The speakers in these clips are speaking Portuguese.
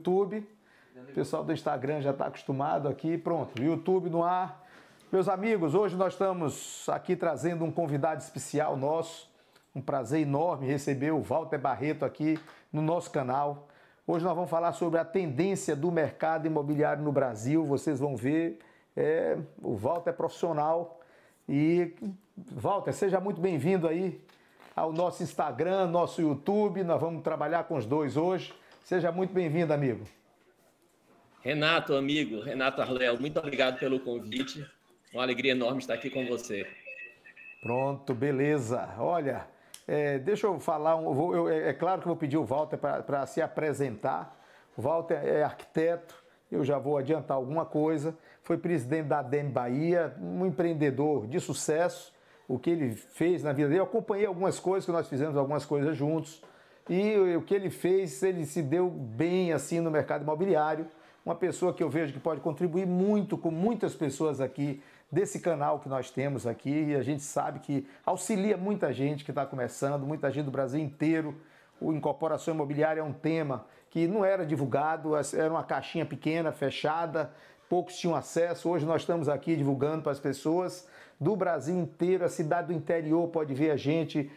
YouTube. O pessoal do Instagram já está acostumado aqui. Pronto, YouTube no ar. Meus amigos, hoje nós estamos aqui trazendo um convidado especial nosso. Um prazer enorme receber o Walter Barreto aqui no nosso canal. Hoje nós vamos falar sobre a tendência do mercado imobiliário no Brasil. Vocês vão ver, o Walter é profissional. E, Walter, seja muito bem-vindo aí ao nosso Instagram, nosso YouTube. Nós vamos trabalhar com os dois hoje. Seja muito bem-vindo, amigo. Renato, amigo, Renato Arléo, muito obrigado pelo convite. Uma alegria enorme estar aqui com você. Pronto, beleza. Olha, deixa eu falar, é claro que eu vou pedir o Walter para se apresentar. O Walter é arquiteto, eu já vou adiantar alguma coisa. Foi presidente da ADEME Bahia, um empreendedor de sucesso. O que ele fez na vida dele, eu acompanhei algumas coisas, que nós fizemos algumas coisas juntos. E o que ele fez, ele se deu bem assim no mercado imobiliário. Uma pessoa que eu vejo que pode contribuir muito com muitas pessoas aqui desse canal que nós temos aqui, e a gente sabe que auxilia muita gente que está começando, muita gente do Brasil inteiro. O incorporação imobiliária é um tema que não era divulgado, era uma caixinha pequena, fechada, poucos tinham acesso. Hoje nós estamos aqui divulgando para as pessoas do Brasil inteiro. A cidade do interior pode ver a gente,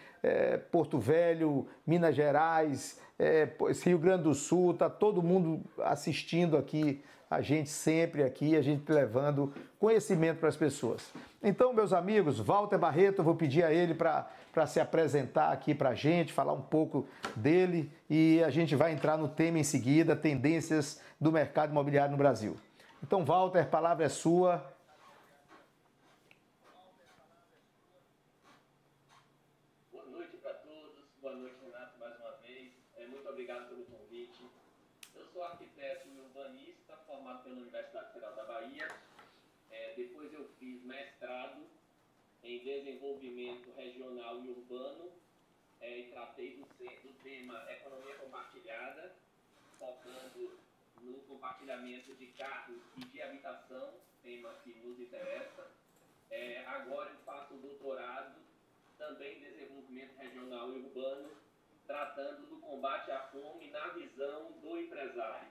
Porto Velho, Minas Gerais, Rio Grande do Sul, está todo mundo assistindo aqui, a gente sempre aqui, a gente levando conhecimento para as pessoas. Então, meus amigos, Walter Barreto, eu vou pedir a ele para se apresentar aqui para a gente, falar um pouco dele, e a gente vai entrar no tema em seguida, tendências do mercado imobiliário no Brasil. Então, Walter, a palavra é sua. Boa noite para todos, boa noite, Renato, mais uma vez. Muito obrigado pelo convite. Eu sou arquiteto e urbanista, formado pela Universidade Federal da Bahia. Depois eu fiz mestrado em desenvolvimento regional e urbano e tratei do tema economia compartilhada, focando no compartilhamento de carros e de habitação, tema que nos interessa. Agora eu faço doutorado também em desenvolvimento regional e urbano, tratando do combate à fome na visão do empresário.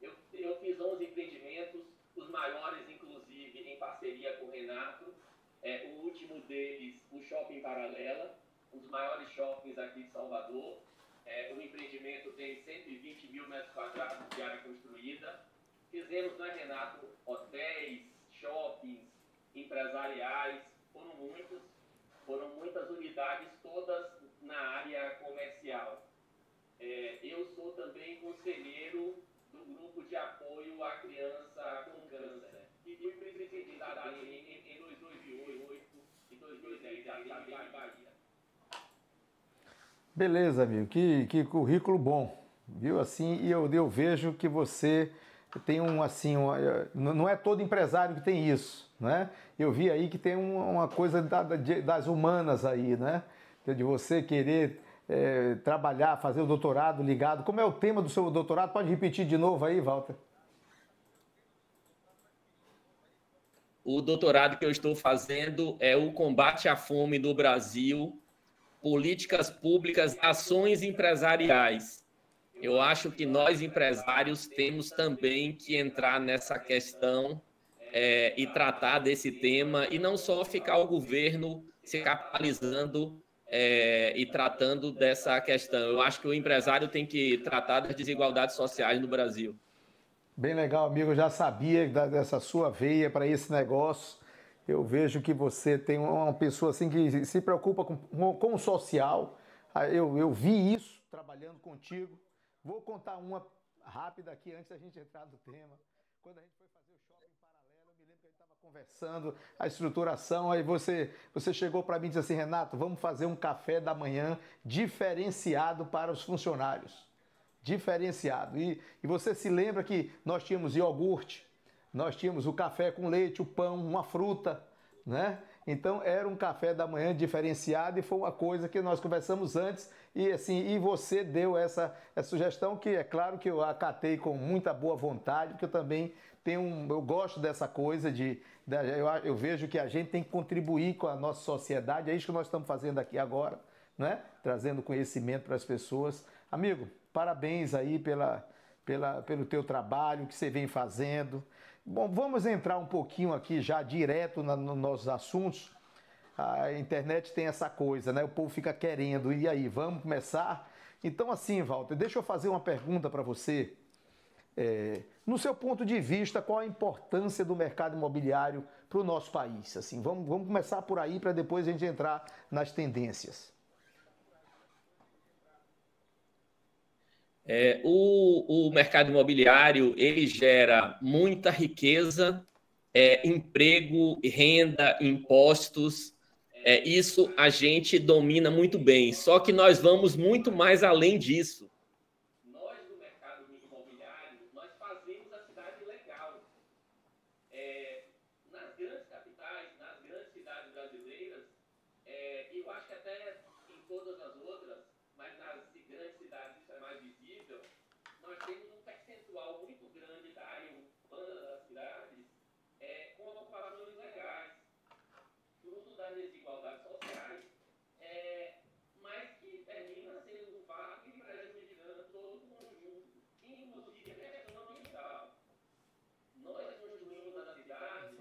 Eu fiz 11 empreendimentos, os maiores, inclusive, em parceria com o Renato. O último deles, o Shopping Paralela, um dos maiores shoppings aqui de Salvador. O empreendimento tem 120 mil metros quadrados de área construída. Fizemos, né, Renato, hotéis, shoppings, empresariais, foram muitas unidades, todas na área comercial. Eu sou também conselheiro do grupo de apoio à criança com câncer, e fui presidente da ADEME em 2008 e 2010, da ADEME Bahia. Beleza, amigo, que currículo bom, viu? Assim, e eu vejo que você tem não é todo empresário que tem isso, né? Eu vi aí que tem uma coisa das humanas aí, né? De você querer trabalhar, fazer o doutorado ligado. Como é o tema do seu doutorado? Pode repetir de novo aí, Walter? O doutorado que eu estou fazendo é o combate à fome no Brasil, políticas públicas, ações empresariais. Eu acho que nós, empresários, temos também que entrar nessa questão e tratar desse tema, e não só ficar o governo se capitalizando e tratando dessa questão. Eu acho que o empresário tem que tratar das desigualdades sociais no Brasil. Bem legal, amigo. Eu já sabia dessa sua veia para esse negócio. Eu vejo que você tem uma pessoa assim que se preocupa com o social. Eu vi isso trabalhando contigo. Vou contar uma rápida aqui antes da gente entrar no tema. Quando a gente foi fazer o Shopping Paralelo, eu me lembro que a gente estava conversando a estruturação, aí você chegou para mim e disse assim: Renato, vamos fazer um café da manhã diferenciado para os funcionários. Diferenciado. E você se lembra que nós tínhamos iogurte, nós tínhamos o café com leite, o pão, uma fruta, né? Então era um café da manhã diferenciado, e foi uma coisa que nós conversamos antes, e assim, e você deu essa sugestão, que é claro que eu acatei com muita boa vontade, porque eu também eu gosto dessa coisa eu vejo que a gente tem que contribuir com a nossa sociedade. É isso que nós estamos fazendo aqui agora, né? Trazendo conhecimento para as pessoas. Amigo, parabéns aí pelo teu trabalho que você vem fazendo. Bom, vamos entrar um pouquinho aqui já direto nos nossos assuntos. A internet tem essa coisa, né? O povo fica querendo. E aí, vamos começar? Então, assim, Walter, deixa eu fazer uma pergunta para você. No seu ponto de vista, qual a importância do mercado imobiliário para o nosso país? Assim, vamos começar por aí para depois a gente entrar nas tendências. O mercado imobiliário, ele gera muita riqueza, emprego, renda, impostos. Isso a gente domina muito bem. Só que nós vamos muito mais além disso. Nós, do mercado imobiliário, nós fazemos a cidade legal. Nas grandes capitais, nas grandes cidades brasileiras, e eu acho que até em todas as outras, mas nas grandes cidades isso é mais visível, nós temos um percentual muito grande da área urbana das cidades com ocupações legais, fruto das desigualdades sociais, mas que termina sendo um fato e prejudicando todo o conjunto, inclusive a questão ambiental. Nós construímos a cidade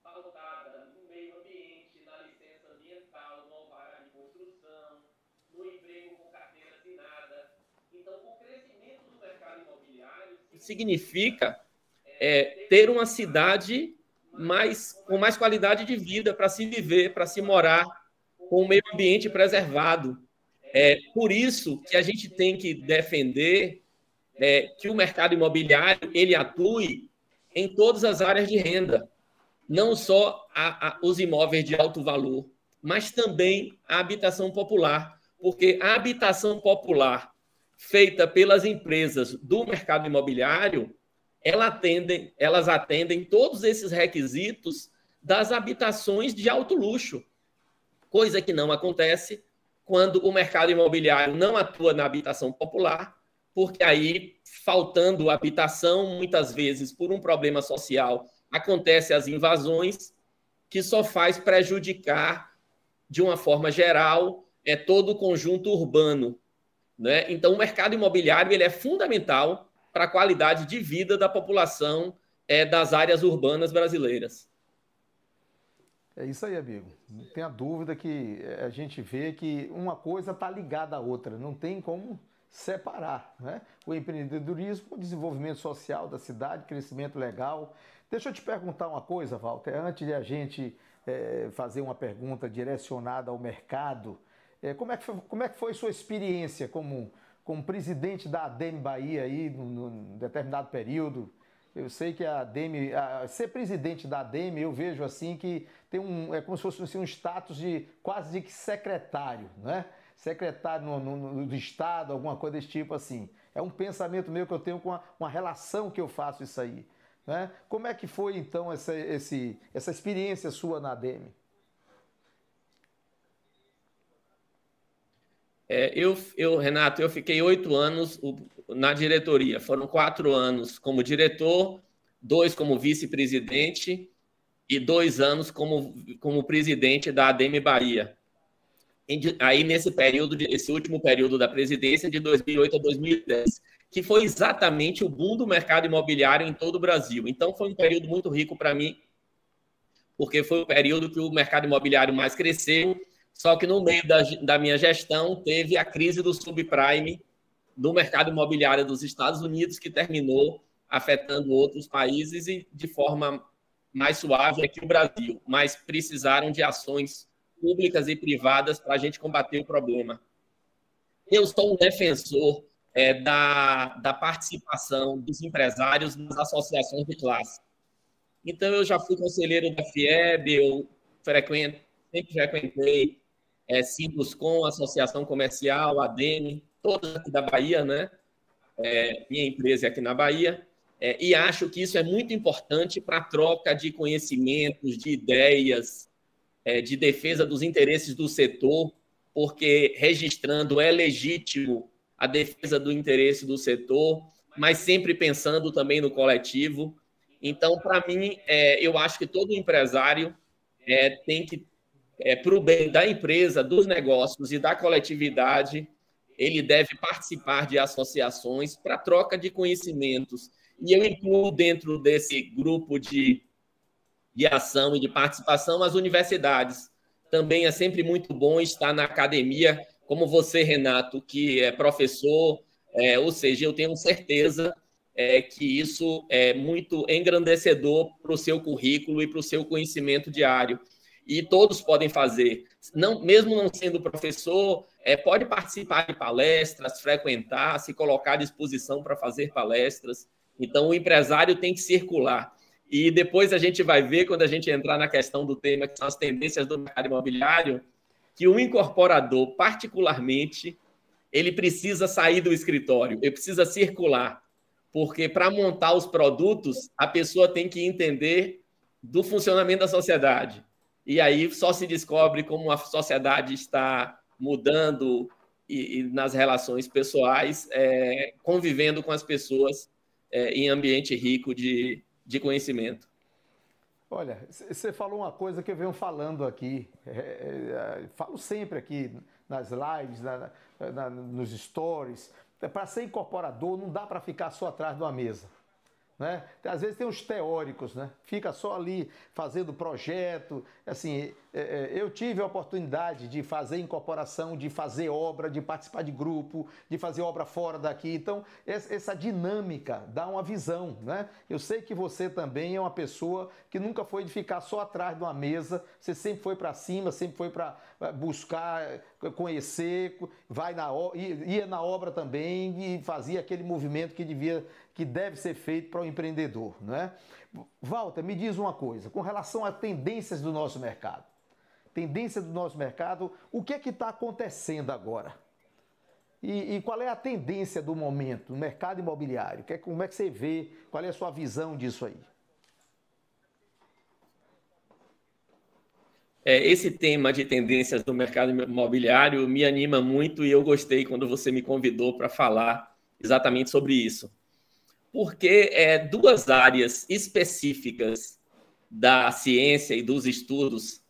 pautada no meio ambiente, na licença ambiental, no alvará de construção, no emprego com carteira assinada. Então, o crescimento do mercado imobiliário significa ter uma cidade com mais qualidade de vida para se viver, para se morar, com o meio ambiente preservado. Por isso que a gente tem que defender que o mercado imobiliário ele atue em todas as áreas de renda, não só os imóveis de alto valor, mas também a habitação popular, porque a habitação popular feita pelas empresas do mercado imobiliário, elas atendem todos esses requisitos das habitações de alto luxo, coisa que não acontece quando o mercado imobiliário não atua na habitação popular, porque aí, faltando habitação, muitas vezes por um problema social, acontecem as invasões, que só faz prejudicar, de uma forma geral, todo o conjunto urbano, né? Então, o mercado imobiliário ele é fundamental para a qualidade de vida da população das áreas urbanas brasileiras. É isso aí, amigo. Não tenha dúvida que a gente vê que uma coisa está ligada à outra, não tem como separar, né? O empreendedorismo, o desenvolvimento social da cidade, crescimento legal. Deixa eu te perguntar uma coisa, Walter, antes de a gente fazer uma pergunta direcionada ao mercado, como é que foi sua experiência como presidente da ADEME Bahia aí num determinado período? Eu sei que a ADEME, ser presidente da ADEME, eu vejo assim que tem é como se fosse assim, um status quase de secretário, né? Secretário do Estado, alguma coisa desse tipo assim. É um pensamento meu que eu tenho com uma relação que eu faço isso aí, né? Como é que foi então essa experiência sua na ADEME? Renato, eu fiquei 8 anos na diretoria. Foram 4 anos como diretor, 2 como vice-presidente e 2 anos como presidente da ADEME Bahia. Aí, esse último período da presidência, de 2008 a 2010, que foi exatamente o boom do mercado imobiliário em todo o Brasil. Então, foi um período muito rico para mim, porque foi o período que o mercado imobiliário mais cresceu, só que no meio da minha gestão teve a crise do subprime no mercado imobiliário dos Estados Unidos, que terminou afetando outros países e de forma mais suave aqui no Brasil, mas precisaram de ações públicas e privadas para a gente combater o problema. Eu sou um defensor da participação dos empresários nas associações de classe. Então, eu já fui conselheiro da FIEB, eu sempre frequentei Simpluscom, Associação Comercial, ADEME, todas aqui da Bahia, né? Minha empresa é aqui na Bahia, e acho que isso é muito importante para a troca de conhecimentos, de ideias, de defesa dos interesses do setor, porque registrando é legítimo a defesa do interesse do setor, mas sempre pensando também no coletivo. Então, para mim, eu acho que todo empresário tem que, para o bem da empresa, dos negócios e da coletividade, ele deve participar de associações para troca de conhecimentos. E eu incluo dentro desse grupo de ação e de participação as universidades. Também é sempre muito bom estar na academia, como você, Renato, que é professor, ou seja, eu tenho certeza que isso é muito engrandecedor para o seu currículo e para o seu conhecimento diário. E todos podem fazer. Não, mesmo não sendo professor, pode participar de palestras, frequentar, se colocar à disposição para fazer palestras. Então, o empresário tem que circular. E depois a gente vai ver, quando a gente entrar na questão do tema, que são as tendências do mercado imobiliário, que o incorporador, particularmente, ele precisa sair do escritório, ele precisa circular, porque para montar os produtos, a pessoa tem que entender do funcionamento da sociedade. E aí só se descobre como a sociedade está mudando e nas relações pessoais, convivendo com as pessoas em ambiente rico de conhecimento. Olha, você falou uma coisa que eu venho falando aqui, falo sempre aqui nas lives, nos stories, para ser incorporador não dá para ficar só atrás de uma mesa. Né? Às vezes tem os teóricos, né? Fica só ali fazendo projeto. Assim, eu tive a oportunidade de fazer incorporação, de fazer obra, de participar de grupo, de fazer obra fora daqui. Então, essa dinâmica dá uma visão, né? Eu sei que você também é uma pessoa que nunca foi de ficar só atrás de uma mesa, você sempre foi para cima, sempre foi para buscar, conhecer, ia na obra também e fazia aquele movimento que deve ser feito para o empreendedor, não é? Walter, me diz uma coisa, com relação a tendências do nosso mercado. Tendência do nosso mercado, o que é que está acontecendo agora? E qual é a tendência do momento no mercado imobiliário? Como é que você vê, qual é a sua visão disso aí? Esse tema de tendências do mercado imobiliário me anima muito e eu gostei quando você me convidou para falar exatamente sobre isso. Porque duas áreas específicas da ciência e dos estudos,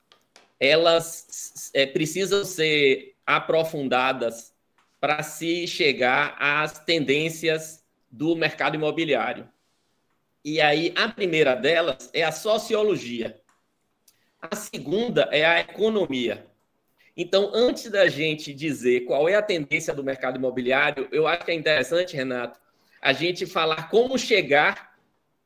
elas precisam ser aprofundadas para se chegar às tendências do mercado imobiliário. E aí, a primeira delas é a sociologia. A segunda é a economia. Então, antes da gente dizer qual é a tendência do mercado imobiliário, eu acho que é interessante, Renato, a gente falar como chegar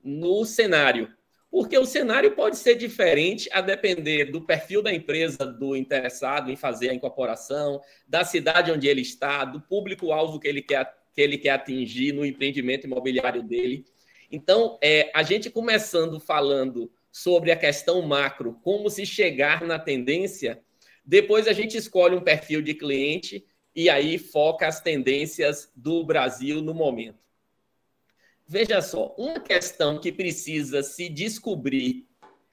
no cenário. Porque o cenário pode ser diferente a depender do perfil da empresa, do interessado em fazer a incorporação, da cidade onde ele está, do público-alvo que ele quer atingir no empreendimento imobiliário dele. Então, a gente começando falando sobre a questão macro, como se chegar na tendência, depois a gente escolhe um perfil de cliente e aí foca as tendências do Brasil no momento. Veja só, uma questão que precisa se descobrir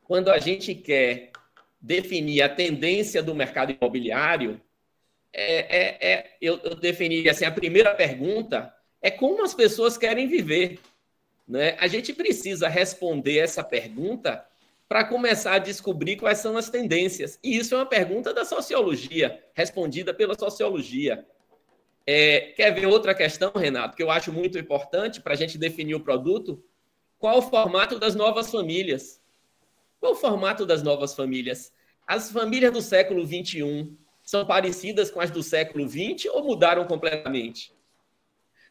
quando a gente quer definir a tendência do mercado imobiliário, eu definiria assim, a primeira pergunta é como as pessoas querem viver. Né? A gente precisa responder essa pergunta para começar a descobrir quais são as tendências. E isso é uma pergunta da sociologia, respondida pela sociologia. Quer ver outra questão, Renato, que eu acho muito importante para a gente definir o produto? Qual o formato das novas famílias? Qual o formato das novas famílias? As famílias do século XXI são parecidas com as do século XX ou mudaram completamente?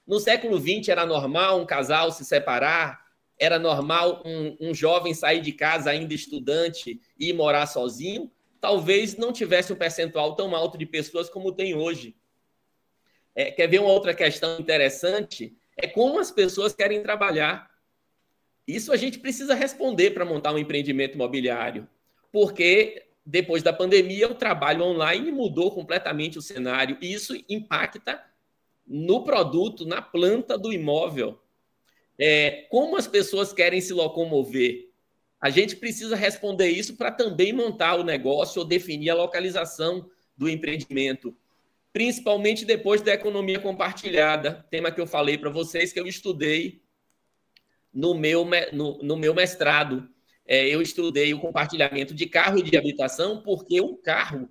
No século XX era normal um casal se separar, era normal um jovem sair de casa ainda estudante e ir morar sozinho. Talvez não tivesse um percentual tão alto de pessoas como tem hoje. Quer ver uma outra questão interessante? É como as pessoas querem trabalhar. Isso a gente precisa responder para montar um empreendimento imobiliário, porque depois da pandemia o trabalho online mudou completamente o cenário e isso impacta no produto, na planta do imóvel. Como as pessoas querem se locomover? A gente precisa responder isso para também montar o negócio ou definir a localização do empreendimento, principalmente depois da economia compartilhada, tema que eu falei para vocês que eu estudei no meu mestrado. Eu estudei o compartilhamento de carro e de habitação porque o carro,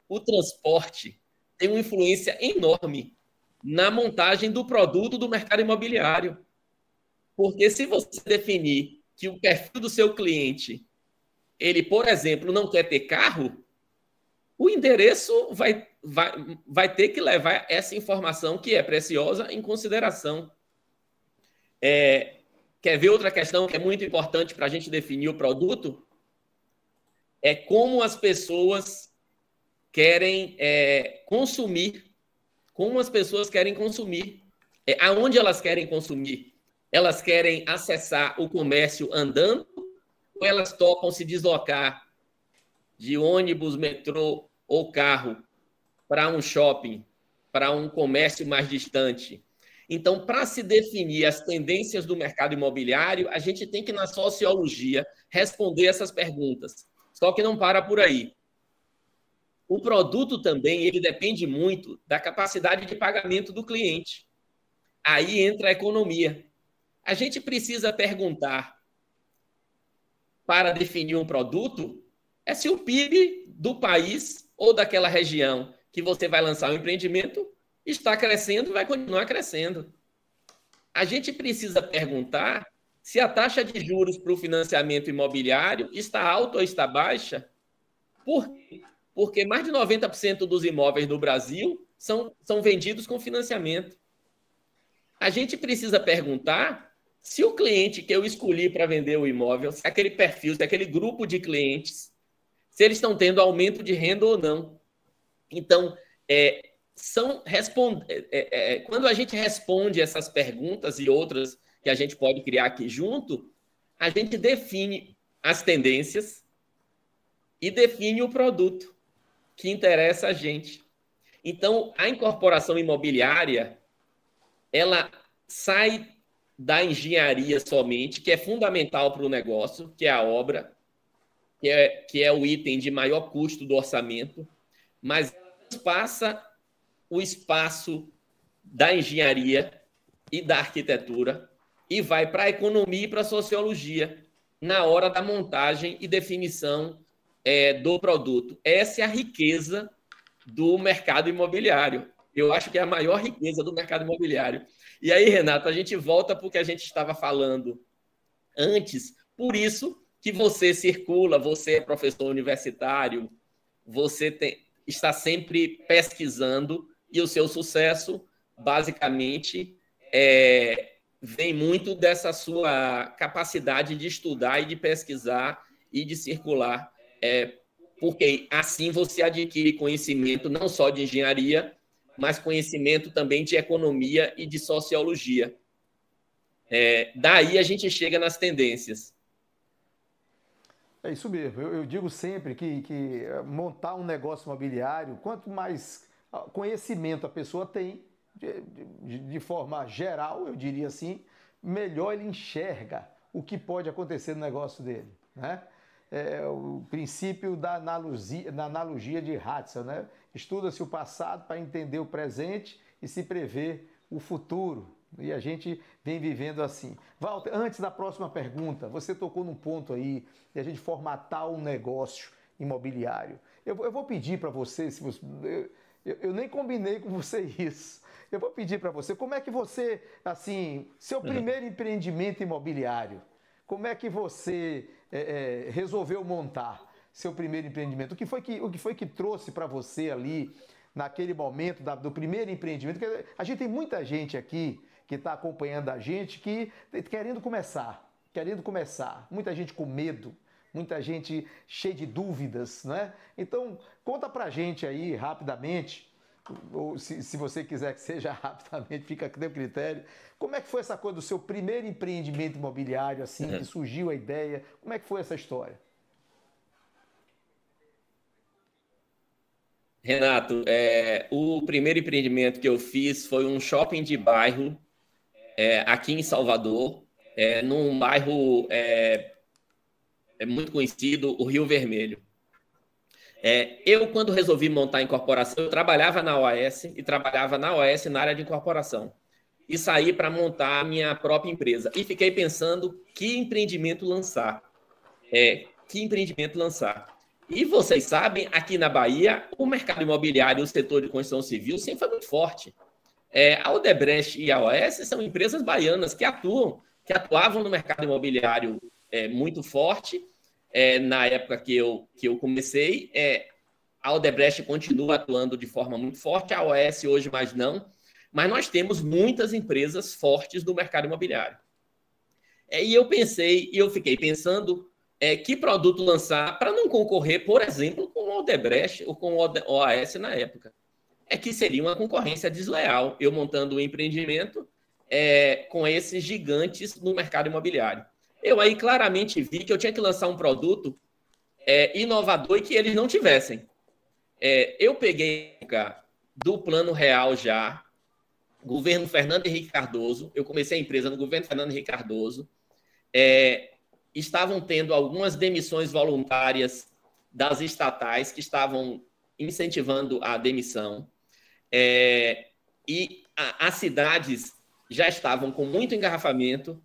o transporte, tem uma influência enorme na montagem do produto do mercado imobiliário. Porque se você definir que o perfil do seu cliente, ele, por exemplo, não quer ter carro, o endereço vai ter que levar essa informação, que é preciosa, em consideração. Quer ver outra questão que é muito importante para a gente definir o produto? É como as pessoas querem consumir. Como as pessoas querem consumir. Aonde elas querem consumir? Elas querem acessar o comércio andando ou elas topam se deslocar de ônibus, metrô ou carro para um shopping, para um comércio mais distante? Então, para se definir as tendências do mercado imobiliário, a gente tem que, na sociologia, responder essas perguntas. Só que não para por aí. O produto também, ele depende muito da capacidade de pagamento do cliente. Aí entra a economia. A gente precisa perguntar, para definir um produto, se o PIB do país ou daquela região que você vai lançar um empreendimento está crescendo e vai continuar crescendo. A gente precisa perguntar se a taxa de juros para o financiamento imobiliário está alta ou está baixa. Por quê? Porque mais de 90% dos imóveis no Brasil são vendidos com financiamento. A gente precisa perguntar se o cliente que eu escolhi para vender o imóvel, se aquele perfil, se aquele grupo de clientes, se eles estão tendo aumento de renda ou não. Então, quando a gente responde essas perguntas e outras que a gente pode criar aqui junto, a gente define as tendências e define o produto que interessa a gente. Então, a incorporação imobiliária, ela sai da engenharia somente, que é fundamental para o negócio, que é a obra, que é o item de maior custo do orçamento, mas passa o espaço da engenharia e da arquitetura e vai para a economia e para a sociologia na hora da montagem e definição do produto. Essa é a riqueza do mercado imobiliário. Eu acho que é a maior riqueza do mercado imobiliário. E aí, Renato, a gente volta para o que a gente estava falando antes. Por isso que você circula, você é professor universitário, você está sempre pesquisando e o seu sucesso, basicamente, vem muito dessa sua capacidade de estudar e de pesquisar e de circular, porque assim você adquire conhecimento não só de engenharia, mas conhecimento também de economia e de sociologia. Daí a gente chega nas tendências. É isso mesmo. Eu digo sempre que montar um negócio imobiliário, quanto mais conhecimento a pessoa tem, de forma geral, eu diria assim, melhor ele enxerga o que pode acontecer no negócio dele, né? O princípio da analogia de Hudson, né? Estuda-se o passado para entender o presente e se prever o futuro. E a gente vem vivendo assim. Walter, antes da próxima pergunta, você tocou num ponto aí de a gente formatar um negócio imobiliário. Eu vou pedir para você, eu nem combinei com você isso. Eu vou pedir para você, como é que você, assim, seu primeiro empreendimento imobiliário, como é que você resolveu montar seu primeiro empreendimento? O que foi que trouxe para você ali, naquele momento do primeiro empreendimento? Porque a gente tem muita gente aqui que está acompanhando a gente querendo começar, muita gente com medo, muita gente cheia de dúvidas, né? Então, conta pra gente aí rapidamente, ou se você quiser que seja rapidamente, fica a teu critério. Como é que foi essa coisa do seu primeiro empreendimento imobiliário, assim, que surgiu a ideia? Como é que foi essa história? Renato, o primeiro empreendimento que eu fiz foi um shopping de bairro aqui em Salvador, num bairro muito conhecido, o Rio Vermelho. Eu, quando resolvi montar a incorporação, eu trabalhava na OAS e trabalhava na OAS na área de incorporação. E saí para montar a minha própria empresa. E fiquei pensando que empreendimento lançar. E vocês sabem, aqui na Bahia, o mercado imobiliário e o setor de construção civil sempre foi muito forte. A Odebrecht e a OAS são empresas baianas que atuavam no mercado imobiliário muito forte. Na época que eu comecei, a Odebrecht continua atuando de forma muito forte, a OAS hoje mais não, mas nós temos muitas empresas fortes do mercado imobiliário. E eu fiquei pensando que produto lançar para não concorrer, por exemplo, com a Odebrecht ou com a OAS na época. Que seria uma concorrência desleal, eu montando um empreendimento com esses gigantes no mercado imobiliário. Eu aí claramente vi que eu tinha que lançar um produto inovador e que eles não tivessem. Eu peguei do Plano Real já, governo Fernando Henrique Cardoso, eu comecei a empresa no governo Fernando Henrique Cardoso, estavam tendo algumas demissões voluntárias das estatais que estavam incentivando a demissão, e as cidades já estavam com muito engarrafamento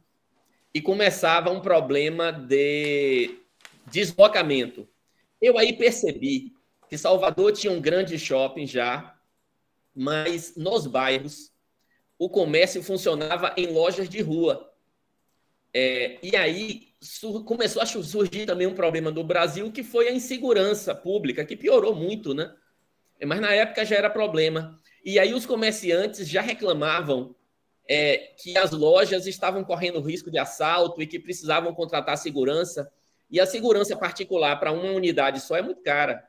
e começava um problema de deslocamento. Eu aí percebi que Salvador tinha um grande shopping já, mas nos bairros o comércio funcionava em lojas de rua. E aí começou a surgir também um problema no Brasil, que foi a insegurança pública, que piorou muito, né? Mas na época já era problema. E aí os comerciantes já reclamavam que as lojas estavam correndo risco de assalto e que precisavam contratar segurança. E a segurança particular para uma unidade só é muito cara.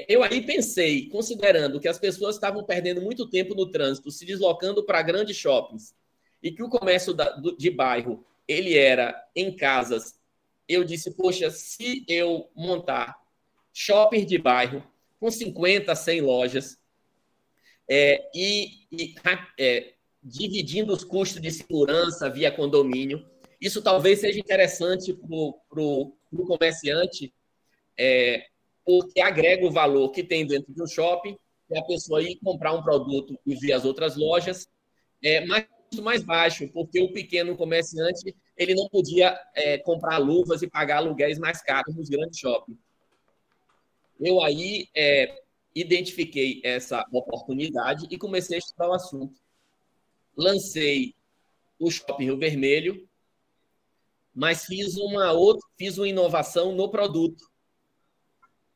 Eu aí pensei, considerando que as pessoas estavam perdendo muito tempo no trânsito, se deslocando para grandes shoppings, e que o comércio de bairro ele era em casas, eu disse, poxa, se eu montar shopping de bairro com 50, 100 lojas dividindo os custos de segurança via condomínio, isso talvez seja interessante para o comerciante, porque agrega o valor que tem dentro de um shopping, e a pessoa ir comprar um produto e ver as outras lojas, mas mais baixo, porque o pequeno comerciante ele não podia comprar luvas e pagar aluguéis mais caros nos grandes shoppings. Eu aí identifiquei essa oportunidade e comecei a estudar o assunto. Lancei o Shopping Rio Vermelho, mas fiz uma inovação no produto.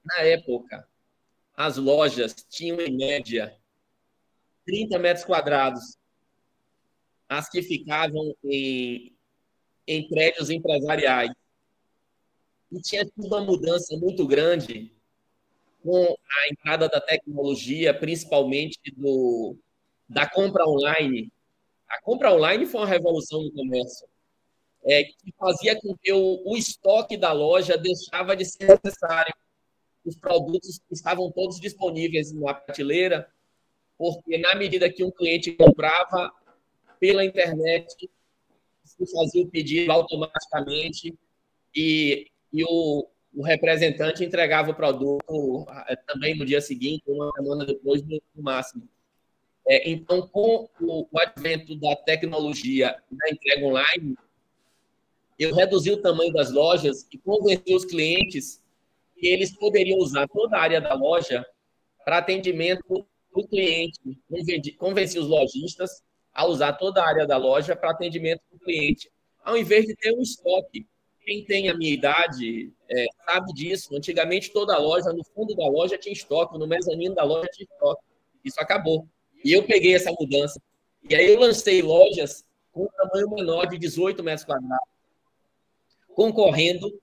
Na época, as lojas tinham, em média, 30 metros quadrados. As que ficavam em prédios empresariais. E tinha tido uma mudança muito grande com a entrada da tecnologia, principalmente da compra online. A compra online foi uma revolução no comércio, que fazia com que o estoque da loja deixava de ser necessário. Os produtos estavam todos disponíveis na prateleira, porque na medida que um cliente comprava pela internet, se fazia o pedido automaticamente e o representante entregava o produto também no dia seguinte, uma semana depois, no máximo. Então, com o advento da tecnologia da entrega online, eu reduzi o tamanho das lojas e convenci os clientes que eles poderiam usar toda a área da loja para atendimento do cliente. Convenci os lojistas a usar toda a área da loja para atendimento do cliente, ao invés de ter um estoque. Quem tem a minha idade sabe disso. Antigamente, toda a loja, no fundo da loja tinha estoque, no mezanino da loja tinha estoque. Isso acabou. E eu peguei essa mudança. E aí eu lancei lojas com um tamanho menor de 18 metros quadrados, concorrendo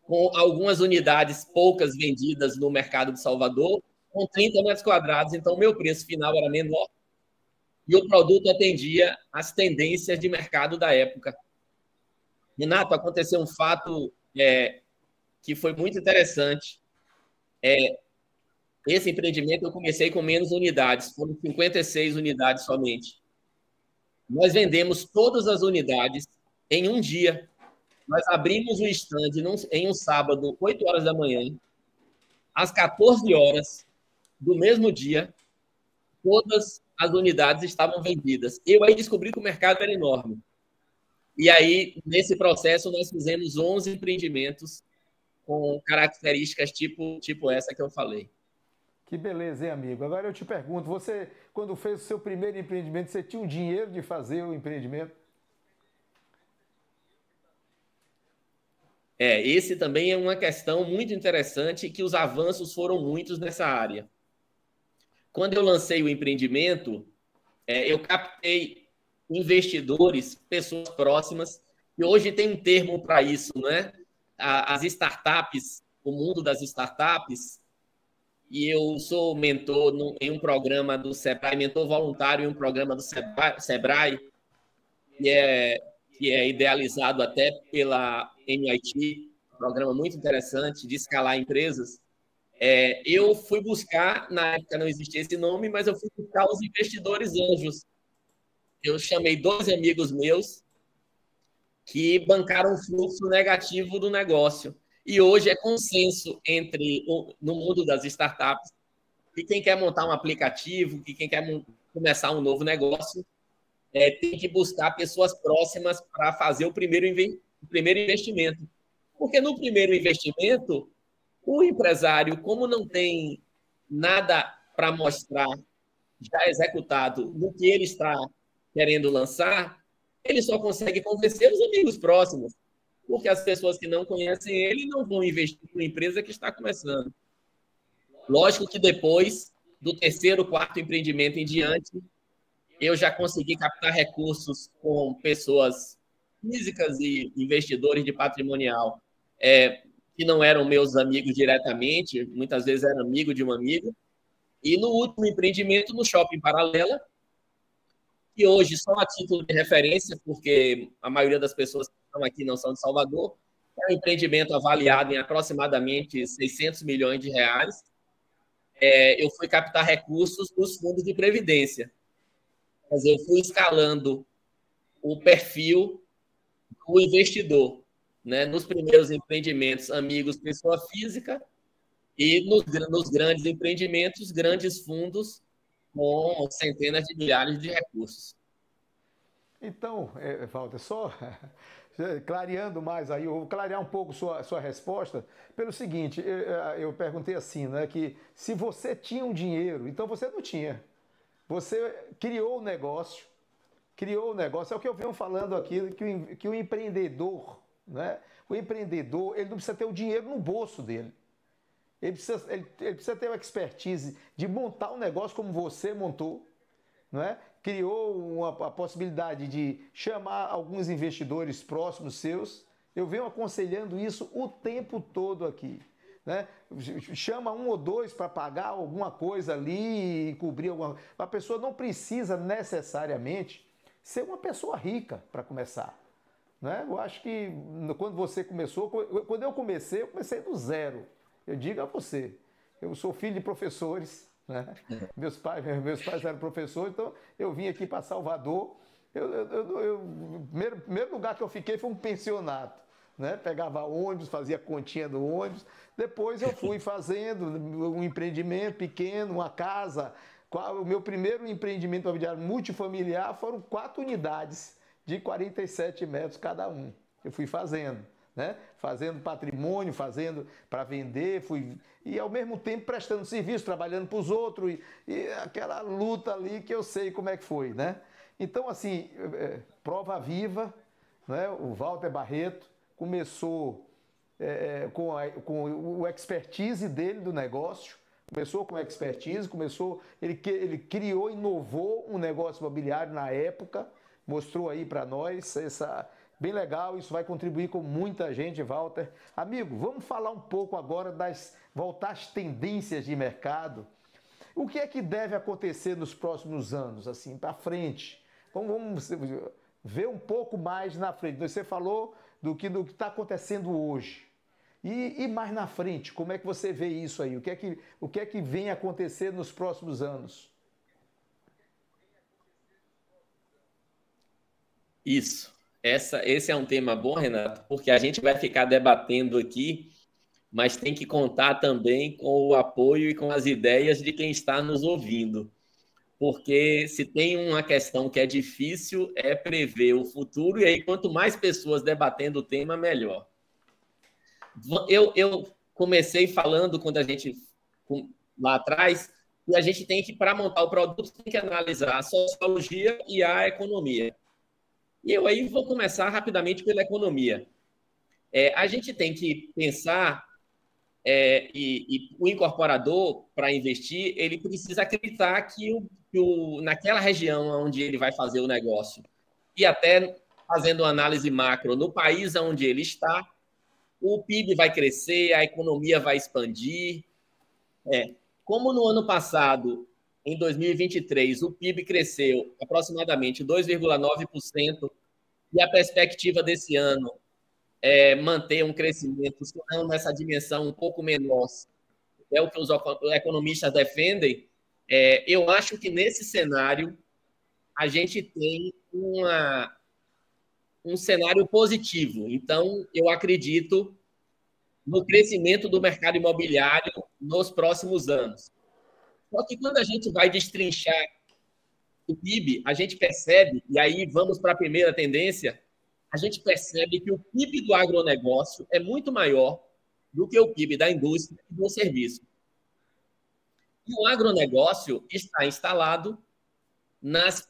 com algumas unidades poucas vendidas no mercado de Salvador, com 30 metros quadrados. Então, o meu preço final era menor e o produto atendia às tendências de mercado da época. Renato, aconteceu um fato que foi muito interessante. Esse empreendimento eu comecei com menos unidades, foram 56 unidades somente. Nós vendemos todas as unidades em um dia. Nós abrimos o stand em um sábado, 8 horas da manhã, às 14 horas do mesmo dia, todas as unidades estavam vendidas. Eu aí descobri que o mercado era enorme. E aí, nesse processo, nós fizemos 11 empreendimentos com características tipo essa que eu falei. Que beleza, hein, amigo? Agora eu te pergunto, você, quando fez o seu primeiro empreendimento, você tinha o dinheiro de fazer o empreendimento? Esse também é uma questão muito interessante que os avanços foram muitos nessa área. Quando eu lancei o empreendimento, eu captei investidores, pessoas próximas, e hoje tem um termo para isso, né? As startups, o mundo das startups, e eu sou mentor em um programa do Sebrae, mentor voluntário em um programa do Sebrae, que é idealizado até pela MIT, um programa muito interessante de escalar empresas. Eu fui buscar, na época não existia esse nome, mas eu fui buscar os investidores anjos. Eu chamei 2 amigos meus que bancaram o fluxo negativo do negócio. E hoje é consenso no mundo das startups que quem quer montar um aplicativo, que quem quer começar um novo negócio, tem que buscar pessoas próximas para fazer o primeiro investimento. Porque no primeiro investimento, o empresário, como não tem nada para mostrar já executado no que ele está querendo lançar, ele só consegue convencer os amigos próximos, porque as pessoas que não conhecem ele não vão investir em uma empresa que está começando. Lógico que depois do 3º, 4º empreendimento em diante, eu já consegui captar recursos com pessoas físicas e investidores de patrimonial que não eram meus amigos diretamente, muitas vezes era amigo de um amigo. E no último empreendimento, no Shopping Paralela, que hoje só a título de referência, porque a maioria das pessoas que estão aqui não são de Salvador, é um empreendimento avaliado em aproximadamente 600 milhões de reais. Eu fui captar recursos dos fundos de previdência. Quer dizer, eu fui escalando o perfil do investidor, né? Nos primeiros empreendimentos, amigos, pessoa física, e nos grandes empreendimentos, grandes fundos com centenas de milhares de recursos. Então, Walter, só clareando mais aí, eu vou clarear um pouco sua resposta pelo seguinte, eu perguntei assim, né, que se você tinha um dinheiro, então você não tinha. Você criou o negócio, é o que eu venho falando aqui, que o empreendedor, né, o empreendedor, ele não precisa ter o dinheiro no bolso dele. Ele precisa ter uma expertise de montar um negócio como você montou, não é? Criou a possibilidade de chamar alguns investidores próximos seus. Eu venho aconselhando isso o tempo todo aqui, né? Chama 1 ou 2 para pagar alguma coisa ali e cobrir alguma coisa. A pessoa não precisa necessariamente ser uma pessoa rica para começar, né? Eu acho que quando você começou, quando eu comecei do zero. Eu digo a você, eu sou filho de professores, né? Meus pais eram professores, então eu vim aqui para Salvador. O primeiro lugar que eu fiquei foi um pensionato, né? Pegava ônibus, fazia continha do ônibus. Depois eu fui fazendo um empreendimento pequeno, uma casa. O meu primeiro empreendimento imobiliário multifamiliar foram 4 unidades de 47 metros cada um. Eu fui fazendo, né? Fazendo patrimônio, fazendo para vender, e ao mesmo tempo prestando serviço, trabalhando para os outros, e aquela luta ali que eu sei como é que foi, né? Então, assim, prova viva, né? O Walter Barreto começou com o expertise dele do negócio, começou com expertise, ele criou, inovou um negócio imobiliário na época, mostrou aí para nós bem legal, isso vai contribuir com muita gente, Walter. Amigo, vamos falar um pouco agora voltar às tendências de mercado. O que é que deve acontecer nos próximos anos, assim, para frente? Vamos ver um pouco mais na frente. Você falou do que está acontecendo hoje. E mais na frente, como é que você vê isso aí? O que é que vem acontecer nos próximos anos? Isso. Esse é um tema bom, Renato, porque a gente vai ficar debatendo aqui, mas tem que contar também com o apoio e com as ideias de quem está nos ouvindo. Porque se tem uma questão que é difícil, é prever o futuro, e aí quanto mais pessoas debatendo o tema, melhor. Eu comecei falando lá atrás, que a gente tem que, para montar o produto, tem que analisar a sociologia e a economia. E eu aí vou começar rapidamente pela economia. A gente tem que pensar, e o incorporador, para investir, ele precisa acreditar que naquela região onde ele vai fazer o negócio, e até fazendo uma análise macro, no país onde ele está, o PIB vai crescer, a economia vai expandir. Como no ano passado, em 2023, o PIB cresceu aproximadamente 2,9%, e a perspectiva desse ano é manter um crescimento, se não nessa dimensão um pouco menor, é o que os economistas defendem. Eu acho que nesse cenário a gente tem um cenário positivo. Então, eu acredito no crescimento do mercado imobiliário nos próximos anos. Só que quando a gente vai destrinchar o PIB, a gente percebe, e aí vamos para a primeira tendência, a gente percebe que o PIB do agronegócio é muito maior do que o PIB da indústria e do serviço. E o agronegócio está instalado nas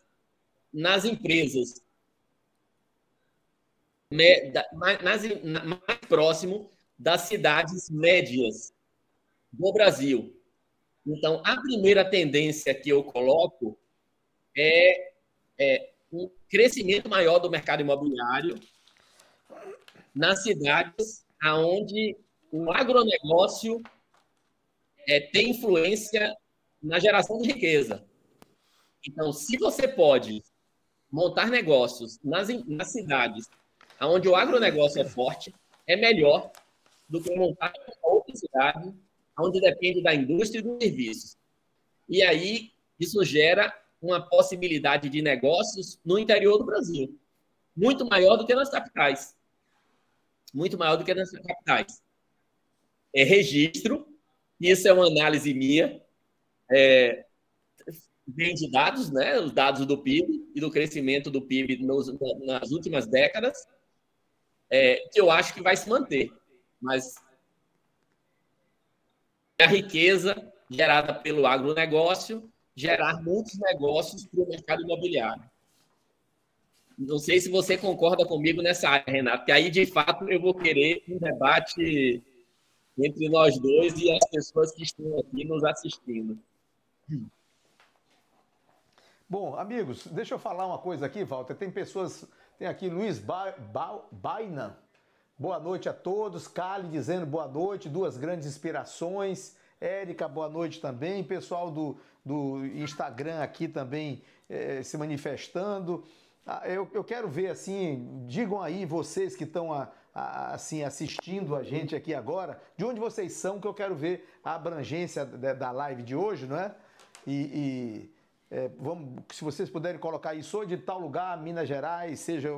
empresas mais próximo das cidades médias do Brasil. Então, a primeira tendência que eu coloco é um crescimento maior do mercado imobiliário nas cidades onde o agronegócio tem influência na geração de riqueza. Então, se você pode montar negócios nas cidades onde o agronegócio é forte, é melhor do que montar em outra cidade onde depende da indústria e dos serviços. E aí, isso gera uma possibilidade de negócios no interior do Brasil, muito maior do que nas capitais. Muito maior do que nas capitais. Registro, isso é uma análise minha, vem de dados, né? Os dados do PIB e do crescimento do PIB nas últimas décadas, que eu acho que vai se manter. Mas a riqueza gerada pelo agronegócio gerar muitos negócios para o mercado imobiliário. Não sei se você concorda comigo nessa área, Renato, porque aí, de fato, eu vou querer um debate entre nós dois e as pessoas que estão aqui nos assistindo. Bom, amigos, deixa eu falar uma coisa aqui, Walter. Tem aqui Luiz Bainan. Boa noite a todos. Cali dizendo boa noite, duas grandes inspirações. Érica, boa noite também. Pessoal do Instagram aqui também se manifestando. Eu quero ver, assim, digam aí vocês que estão assim, assistindo a gente aqui agora, de onde vocês são, que eu quero ver a abrangência da live de hoje, não é? Vamos, se vocês puderem colocar aí, sou de tal lugar, Minas Gerais, seja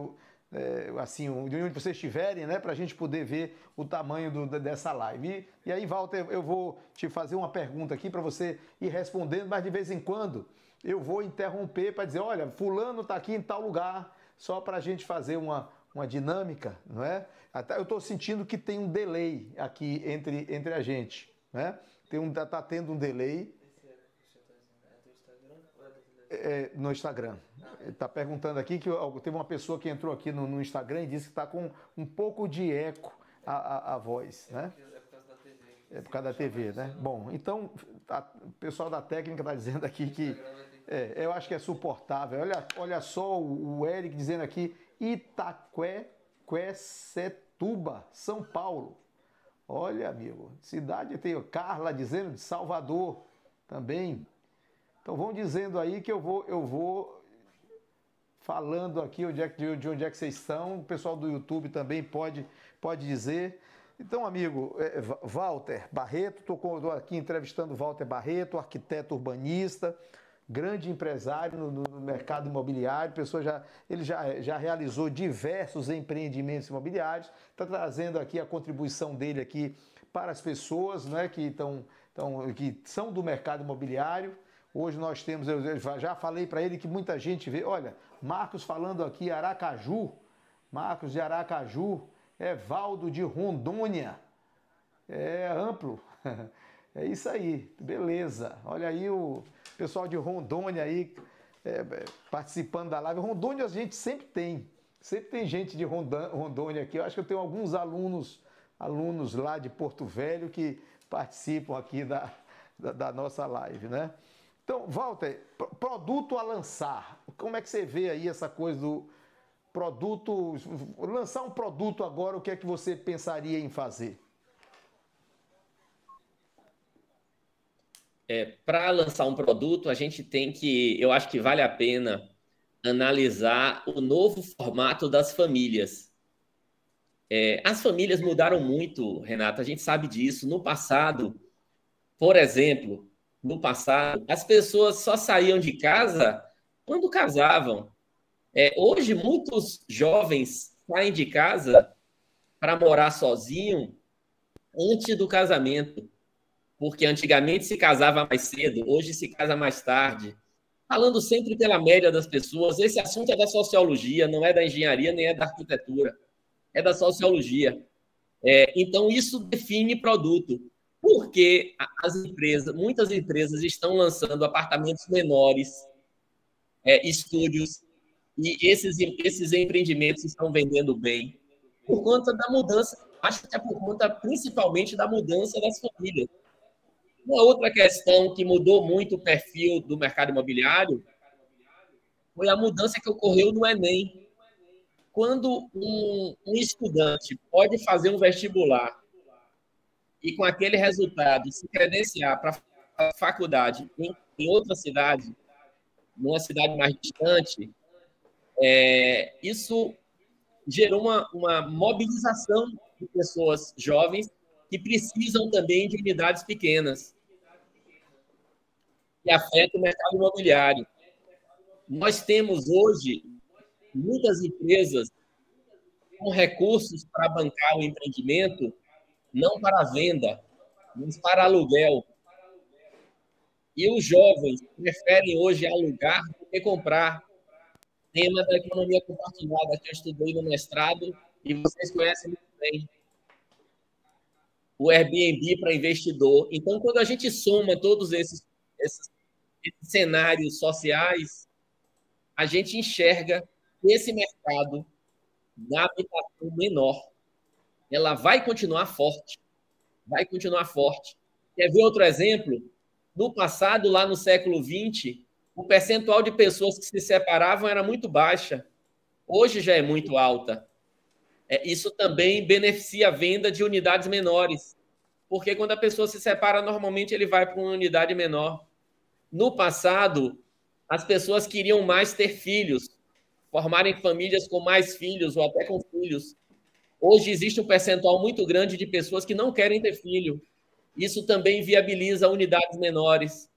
assim, de onde vocês estiverem, né, para a gente poder ver o tamanho dessa live. E aí, Walter, eu vou te fazer uma pergunta aqui para você ir respondendo, mas de vez em quando eu vou interromper para dizer, olha, fulano está aqui em tal lugar, só para a gente fazer uma dinâmica, não é? Até eu estou sentindo que tem um delay aqui entre a gente, né? Tá tendo um delay. No Instagram. Ele está perguntando aqui que teve uma pessoa que entrou aqui no Instagram e disse que está com um pouco de eco a voz, né? É por causa da TV, né? Bom, então o pessoal da técnica está dizendo aqui que eu acho que é suportável. Olha só o Eric dizendo aqui, Itaquecetuba, São Paulo. Olha, amigo, cidade tem Carla dizendo de Salvador também. Então vão dizendo aí que eu vou falando aqui de onde é que vocês estão. O pessoal do YouTube também pode dizer. Então, amigo, Walter Barreto, estou aqui entrevistando Walter Barreto, arquiteto urbanista, grande empresário no mercado imobiliário. Ele já realizou diversos empreendimentos imobiliários. Está trazendo aqui a contribuição dele aqui para as pessoas, né, que são do mercado imobiliário. Hoje nós temos, eu já falei para ele que muita gente vê, olha, Marcos falando aqui, Aracaju, Marcos de Aracaju, Valdo de Rondônia, É amplo. É isso aí, beleza. Olha aí o pessoal de Rondônia aí participando da live. Rondônia a gente sempre tem gente de Rondônia aqui. Eu acho que eu tenho alguns alunos lá de Porto Velho que participam aqui da nossa live, né? Então, Walter, produto a lançar. Como é que você vê aí essa coisa do produto, lançar um produto agora, o que é que você pensaria em fazer? Para lançar um produto, a gente tem que, eu acho que vale a pena analisar o novo formato das famílias. As famílias mudaram muito, Renata, a gente sabe disso. No passado, por exemplo, no passado, as pessoas só saíam de casa quando casavam. Hoje, muitos jovens saem de casa para morar sozinho antes do casamento, porque antigamente se casava mais cedo, hoje se casa mais tarde. Falando sempre pela média das pessoas, esse assunto é da sociologia, não é da engenharia nem é da arquitetura, é da sociologia. Então, isso define produto. Porque muitas empresas estão lançando apartamentos menores, estúdios, e esses empreendimentos estão vendendo bem por conta da mudança, acho que é por conta principalmente da mudança das famílias. Uma outra questão que mudou muito o perfil do mercado imobiliário foi a mudança que ocorreu no Enem. Quando um estudante pode fazer um vestibular e, com aquele resultado, se credenciar para a faculdade em outra cidade, numa cidade mais distante, isso gerou uma mobilização de pessoas jovens que precisam também de unidades pequenas, que afetam o mercado imobiliário. Nós temos hoje muitas empresas com recursos para bancar o empreendimento, não para venda, mas para aluguel. E os jovens preferem hoje alugar do que comprar. Tema da economia compartilhada que eu estudei no mestrado e vocês conhecem muito bem. O Airbnb para investidor. Então, quando a gente soma todos esses cenários sociais, a gente enxerga que esse mercado da habitação menor, ela vai continuar forte. Vai continuar forte. Quer ver outro exemplo? No passado, lá no século XX, o percentual de pessoas que se separavam era muito baixa. Hoje já é muito alta. Isso também beneficia a venda de unidades menores, porque quando a pessoa se separa, normalmente ele vai para uma unidade menor. No passado, as pessoas queriam mais ter filhos, formarem famílias com mais filhos ou até com filhos. Hoje existe um percentual muito grande de pessoas que não querem ter filho. Isso também viabiliza unidades menores.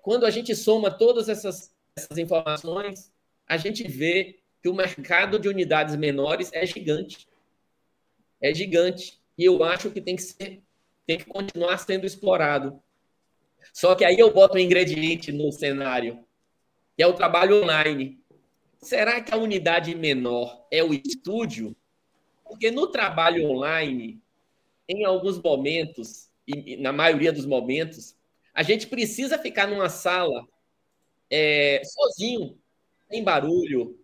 Quando a gente soma todas essas informações, a gente vê que o mercado de unidades menores é gigante. É gigante. E eu acho que tem que continuar sendo explorado. Só que aí eu boto um ingrediente no cenário, que é o trabalho online. Será que a unidade menor é o estúdio? Porque no trabalho online, em alguns momentos, e na maioria dos momentos, a gente precisa ficar numa sala sozinho, sem barulho,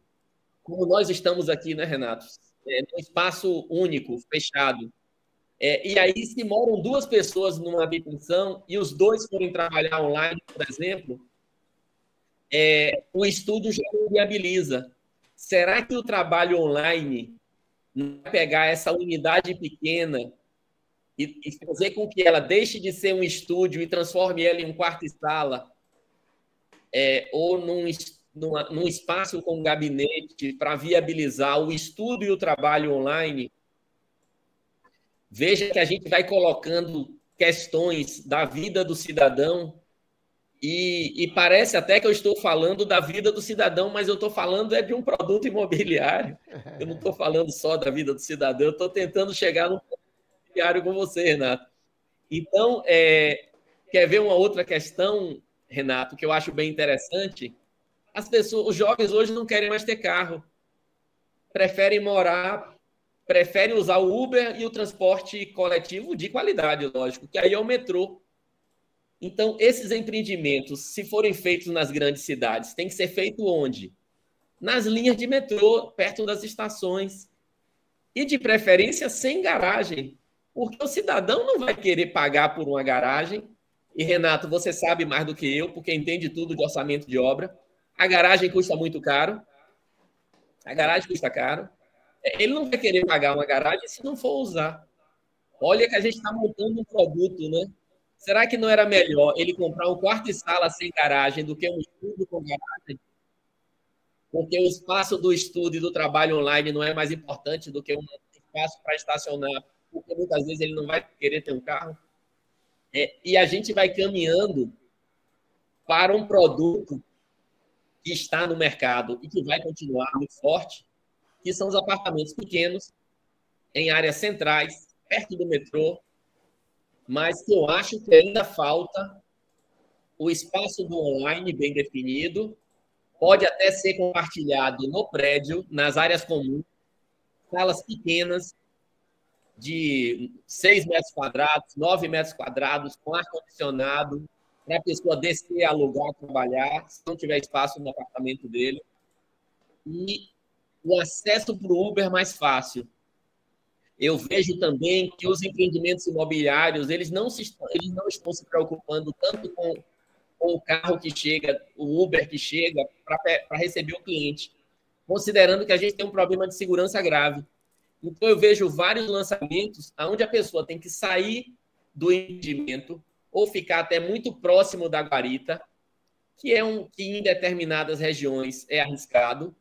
como nós estamos aqui, né, Renato? Num espaço único, fechado. E aí, se moram duas pessoas numa habitação e os dois forem trabalhar online, por exemplo, o estúdio já não viabiliza. Será que o trabalho online não vai pegar essa unidade pequena e fazer com que ela deixe de ser um estúdio e transforme ela em um quarto e sala, ou num espaço com gabinete para viabilizar o estudo e o trabalho online? Veja que a gente vai colocando questões da vida do cidadão e parece até que eu estou falando da vida do cidadão, mas eu estou falando de um produto imobiliário. Eu não estou falando só da vida do cidadão, eu estou tentando chegar no produto imobiliário com você, Renato. Então, quer ver uma outra questão, Renato, que eu acho bem interessante? Os jovens hoje não querem mais ter carro, preferem morar prefere usar o Uber e o transporte coletivo de qualidade, lógico, que aí é o metrô. Então, esses empreendimentos, se forem feitos nas grandes cidades, tem que ser feito onde? Nas linhas de metrô, perto das estações. E, de preferência, sem garagem. Porque o cidadão não vai querer pagar por uma garagem. E, Renato, você sabe mais do que eu, porque entende tudo de orçamento de obra. A garagem custa muito caro. A garagem custa caro. Ele não vai querer pagar uma garagem se não for usar. Olha que a gente está montando um produto, né? Será que não era melhor ele comprar um quarto e sala sem garagem do que um estúdio com garagem? Porque o espaço do estudo e do trabalho online não é mais importante do que um espaço para estacionar, porque muitas vezes ele não vai querer ter um carro. E a gente vai caminhando para um produto que está no mercado e que vai continuar muito forte, que são os apartamentos pequenos, em áreas centrais, perto do metrô, mas que eu acho que ainda falta o espaço do online bem definido, pode até ser compartilhado no prédio, nas áreas comuns, salas pequenas, de 6 metros quadrados, 9 metros quadrados, com ar-condicionado, para a pessoa descer, alugar, trabalhar, se não tiver espaço no apartamento dele. E o acesso para o Uber mais fácil. Eu vejo também que os empreendimentos imobiliários, eles não estão se preocupando tanto com o carro que chega, o Uber que chega, para receber o cliente, considerando que a gente tem um problema de segurança grave. Então, eu vejo vários lançamentos onde a pessoa tem que sair do empreendimento ou ficar até muito próximo da guarita, que em determinadas regiões é arriscado,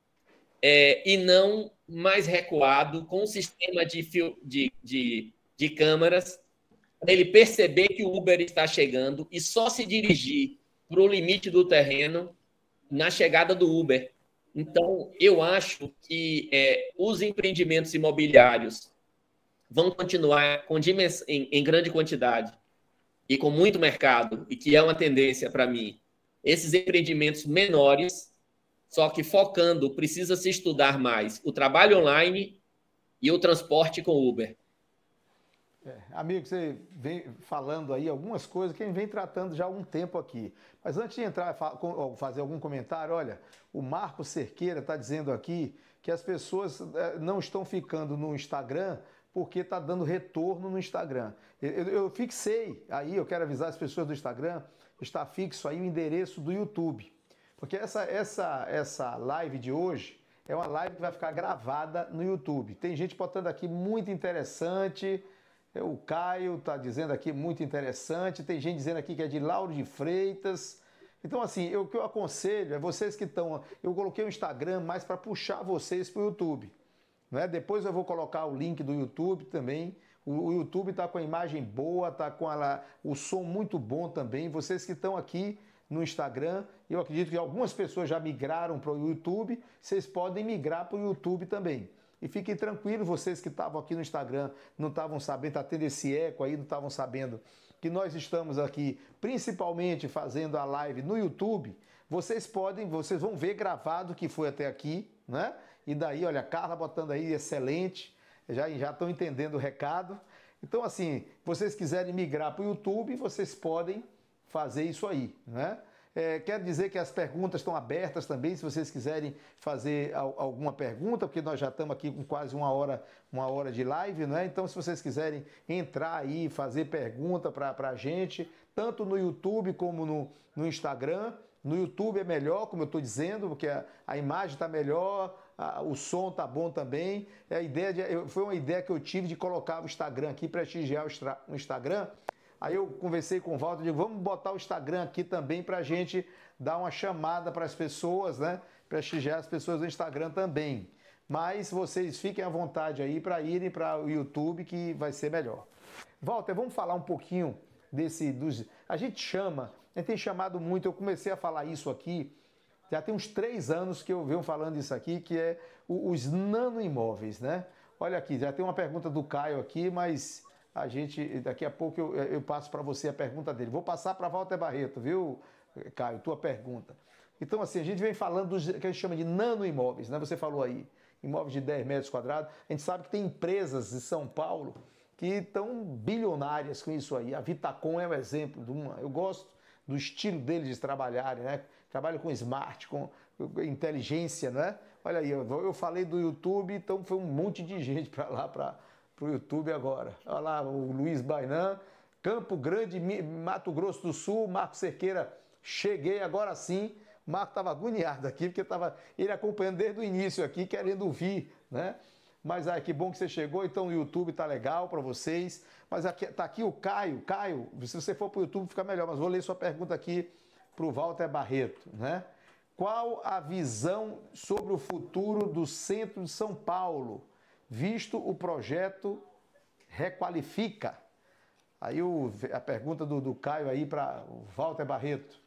e não mais recuado, com um sistema de câmeras, para ele perceber que o Uber está chegando e só se dirigir para o limite do terreno na chegada do Uber. Então, eu acho que os empreendimentos imobiliários vão continuar em grande quantidade e com muito mercado, e que é uma tendência para mim. Esses empreendimentos menores, só que focando, precisa se estudar mais o trabalho online e o transporte com Uber. Amigo, você vem falando aí algumas coisas que a gente vem tratando já há um tempo aqui. Mas antes de entrar fazer algum comentário, olha, o Marco Cerqueira está dizendo aqui que as pessoas não estão ficando no Instagram porque está dando retorno no Instagram. Eu fixei aí, eu quero avisar as pessoas do Instagram, está fixo aí o endereço do YouTube. Porque essa live de hoje é uma live que vai ficar gravada no YouTube. Tem gente botando aqui muito interessante. O Caio está dizendo aqui muito interessante. Tem gente dizendo aqui que é de Lauro de Freitas. Então, assim, o que eu aconselho é vocês que estão... Eu coloquei o Instagram mais para puxar vocês para o YouTube. Né? Depois eu vou colocar o link do YouTube também. O YouTube está com a imagem boa, está com o som muito bom também. Vocês que estão aqui no Instagram, eu acredito que algumas pessoas já migraram para o YouTube, vocês podem migrar para o YouTube também. E fiquem tranquilos, vocês que estavam aqui no Instagram, não estavam sabendo, está tendo esse eco aí, não estavam sabendo que nós estamos aqui, principalmente fazendo a live no YouTube, vocês vão ver gravado o que foi até aqui, né? E daí, olha, a Carla botando aí, excelente, já estão entendendo o recado. Então, assim, vocês quiserem migrar para o YouTube, vocês podem fazer isso aí, né? Quero dizer que as perguntas estão abertas também, se vocês quiserem fazer alguma pergunta, porque nós já estamos aqui com quase uma hora de live, né? Então, se vocês quiserem entrar aí e fazer pergunta para a gente, tanto no YouTube como no Instagram. No YouTube é melhor, como eu estou dizendo, porque a imagem está melhor, o som está bom também. Foi uma ideia que eu tive de colocar o Instagram aqui, prestigiar o Instagram. Aí eu conversei com o Walter e digo, vamos botar o Instagram aqui também para a gente dar uma chamada para as pessoas, né? Prestigiar as pessoas do Instagram também. Mas vocês fiquem à vontade aí para irem para o YouTube, que vai ser melhor. Walter, vamos falar um pouquinho a gente tem chamado muito, eu comecei a falar isso aqui, já tem uns 3 anos que eu venho falando isso aqui, que é os nanoimóveis, né? Olha aqui, já tem uma pergunta do Caio aqui, mas... daqui a pouco eu passo para você a pergunta dele. Vou passar para Walter Barreto, viu, Caio, tua pergunta. Então, assim, a gente vem falando dos que a gente chama de nanoimóveis, né? Você falou aí. imóveis de 10 metros quadrados. A gente sabe que tem empresas de São Paulo que estão bilionárias com isso aí. A Vitacom é um exemplo de uma. Eu gosto do estilo deles de trabalharem, né? Trabalham com smart, com inteligência, né? Olha aí, eu falei do YouTube, então foi um monte de gente para lá, para o YouTube agora. Olha lá, o Luiz Bainan, Campo Grande, Mato Grosso do Sul, Marco Cerqueira, cheguei agora sim. O Marco estava agoniado aqui, porque estava ele acompanhando desde o início aqui, querendo ouvir, né? Mas que bom que você chegou, então o YouTube tá legal para vocês. Mas tá aqui o Caio. Caio, se você for para o YouTube fica melhor, mas vou ler sua pergunta aqui para o Walter Barreto, né? Qual a visão sobre o futuro do centro de São Paulo, visto o projeto Requalifica? Aí a pergunta do Caio aí para o Walter Barreto.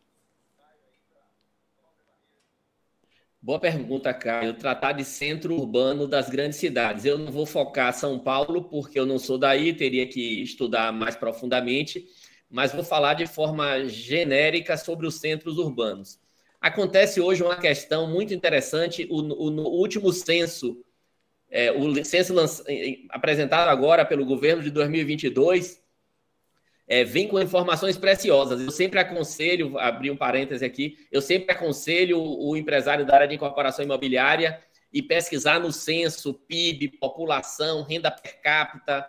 Boa pergunta, Caio. Tratar de centro urbano das grandes cidades. Eu não vou focar São Paulo, porque eu não sou daí, teria que estudar mais profundamente, mas vou falar de forma genérica sobre os centros urbanos. Acontece hoje uma questão muito interessante. No último censo, o censo apresentado agora pelo governo de 2022, vem com informações preciosas. Eu sempre aconselho, abrir um parêntese aqui, eu sempre aconselho o empresário da área de incorporação imobiliária e pesquisar no censo, PIB, população, renda per capita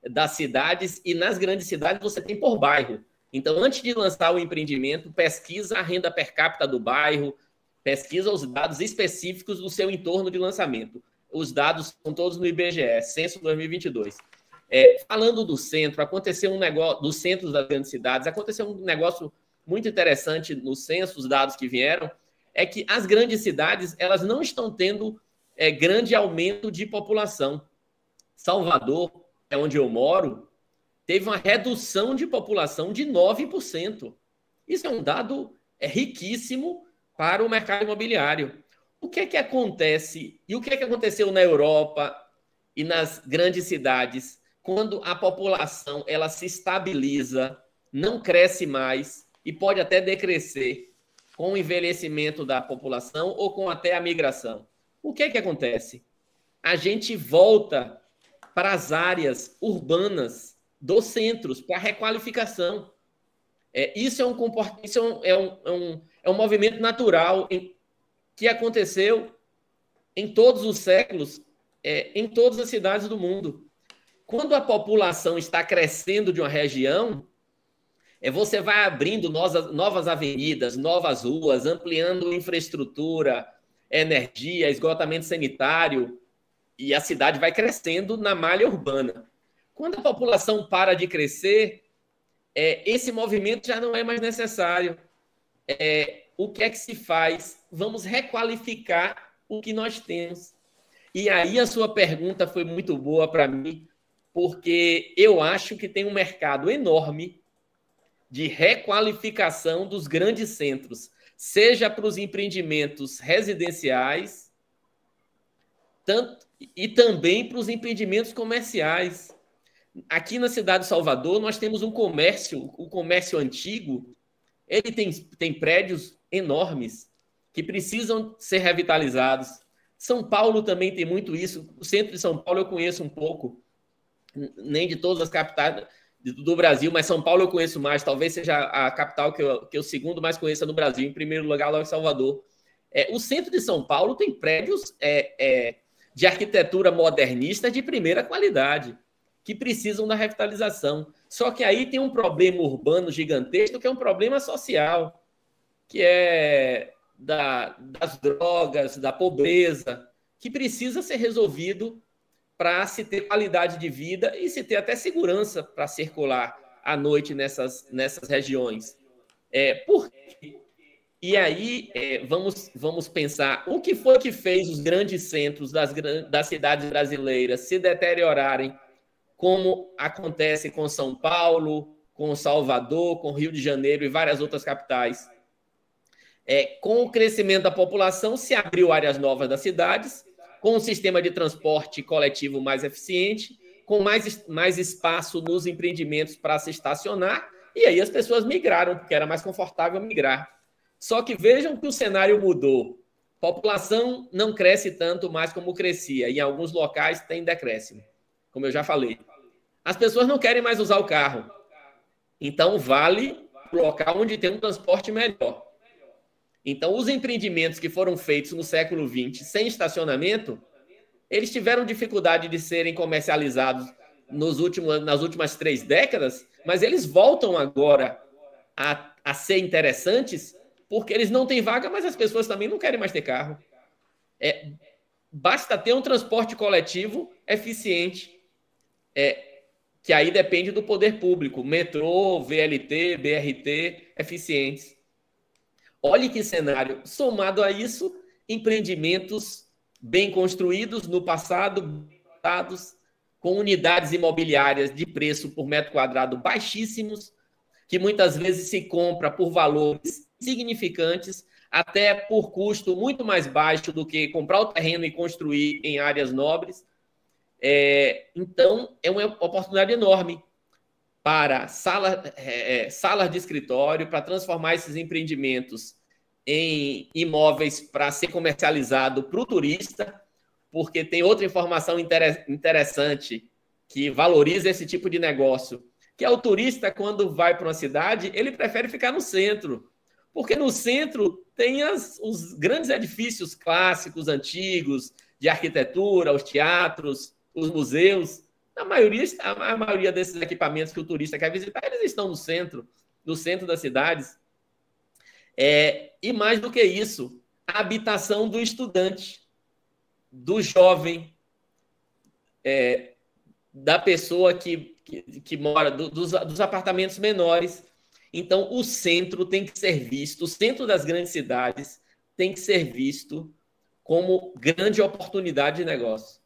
das cidades, e nas grandes cidades você tem por bairro. Então, antes de lançar o empreendimento, pesquisa a renda per capita do bairro, pesquisa os dados específicos do seu entorno de lançamento. Os dados são todos no IBGE, censo 2022. Falando do centro, aconteceu um negócio, dos centros das grandes cidades, aconteceu um negócio muito interessante no censo, os dados que vieram, é que as grandes cidades, elas não estão tendo grande aumento de população. Salvador, é onde eu moro, teve uma redução de população de 9%. Isso é um dado riquíssimo para o mercado imobiliário. O que é que acontece, e o que é que aconteceu na Europa e nas grandes cidades, quando a população ela se estabiliza, não cresce mais e pode até decrescer com o envelhecimento da população ou com até a migração? O que é que acontece? A gente volta para as áreas urbanas dos centros, para a requalificação. Isso é um movimento natural que aconteceu em todos os séculos, em todas as cidades do mundo. Quando a população está crescendo de uma região, você vai abrindo novas avenidas, novas ruas, ampliando infraestrutura, energia, esgotamento sanitário, e a cidade vai crescendo na malha urbana. Quando a população para de crescer, esse movimento já não é mais necessário. O que é que se faz? Vamos requalificar o que nós temos. E aí a sua pergunta foi muito boa para mim, porque eu acho que tem um mercado enorme de requalificação dos grandes centros, seja para os empreendimentos residenciais, e também para os empreendimentos comerciais. Aqui na cidade de Salvador, nós temos um comércio, o comércio antigo, ele tem prédios enormes que precisam ser revitalizados. São Paulo também tem muito isso. O centro de São Paulo eu conheço um pouco, nem de todas as capitais do Brasil, mas São Paulo eu conheço mais. Talvez seja a capital que eu segundo mais conheça no Brasil. Em primeiro lugar, logo Salvador. O centro de São Paulo tem prédios de arquitetura modernista de primeira qualidade, que precisam da revitalização. Só que aí tem um problema urbano gigantesco, que é um problema social, que é das drogas, da pobreza, que precisa ser resolvido para se ter qualidade de vida e se ter até segurança para circular à noite nessas regiões. E aí vamos pensar o que foi que fez os grandes centros das cidades brasileiras se deteriorarem, como acontece com São Paulo, com Salvador, com Rio de Janeiro e várias outras capitais. Com o crescimento da população, se abriu áreas novas das cidades, com um sistema de transporte coletivo mais eficiente, com mais espaço nos empreendimentos para se estacionar, e aí as pessoas migraram, porque era mais confortável migrar. Só que vejam que o cenário mudou. População não cresce tanto mais como crescia. Em alguns locais tem decréscimo, como eu já falei. As pessoas não querem mais usar o carro. Então, vale o local onde tem um transporte melhor. Então, os empreendimentos que foram feitos no século XX sem estacionamento, eles tiveram dificuldade de serem comercializados nas últimas 3 décadas, mas eles voltam agora a ser interessantes porque eles não têm vaga, mas as pessoas também não querem mais ter carro. Basta ter um transporte coletivo eficiente, que aí depende do poder público, metrô, VLT, BRT, eficientes. Olhe que cenário. Somado a isso, empreendimentos bem construídos no passado, com unidades imobiliárias de preço por metro quadrado baixíssimos, que muitas vezes se compra por valores significantes, até por custo muito mais baixo do que comprar o terreno e construir em áreas nobres. Então, é uma oportunidade enorme para salas de escritório, para transformar esses empreendimentos em imóveis para ser comercializado para o turista, porque tem outra informação interessante que valoriza esse tipo de negócio, que é o turista, quando vai para uma cidade, ele prefere ficar no centro, porque no centro tem os grandes edifícios clássicos, antigos, de arquitetura, os teatros, os museus. A maioria desses equipamentos que o turista quer visitar, eles estão no centro das cidades. E mais do que isso, a habitação do estudante, do jovem, da pessoa que mora, dos apartamentos menores. Então, o centro tem que ser visto, o centro das grandes cidades tem que ser visto como grande oportunidade de negócio.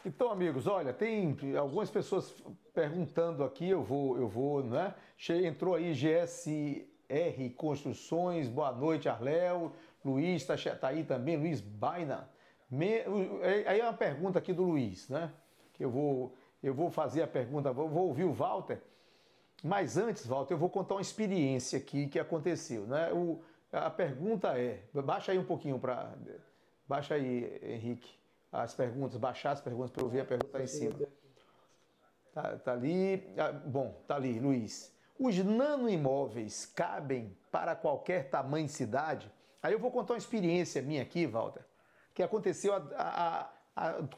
Então, amigos, olha, tem algumas pessoas perguntando aqui, eu vou, né? Entrou aí GSR Construções, boa noite, Arléo, Luiz tá aí também, Luiz Baina. Aí é uma pergunta aqui do Luiz, né? Que eu vou fazer a pergunta, vou ouvir o Walter, mas antes, Walter, eu vou contar uma experiência aqui que aconteceu, né? A pergunta baixa aí um pouquinho baixa aí, Henrique. Baixar as perguntas para eu ver a pergunta aí em cima. Tá ali. Bom, tá ali, Luiz. Os nanoimóveis cabem para qualquer tamanho de cidade? Aí eu vou contar uma experiência minha aqui, Walter, que aconteceu há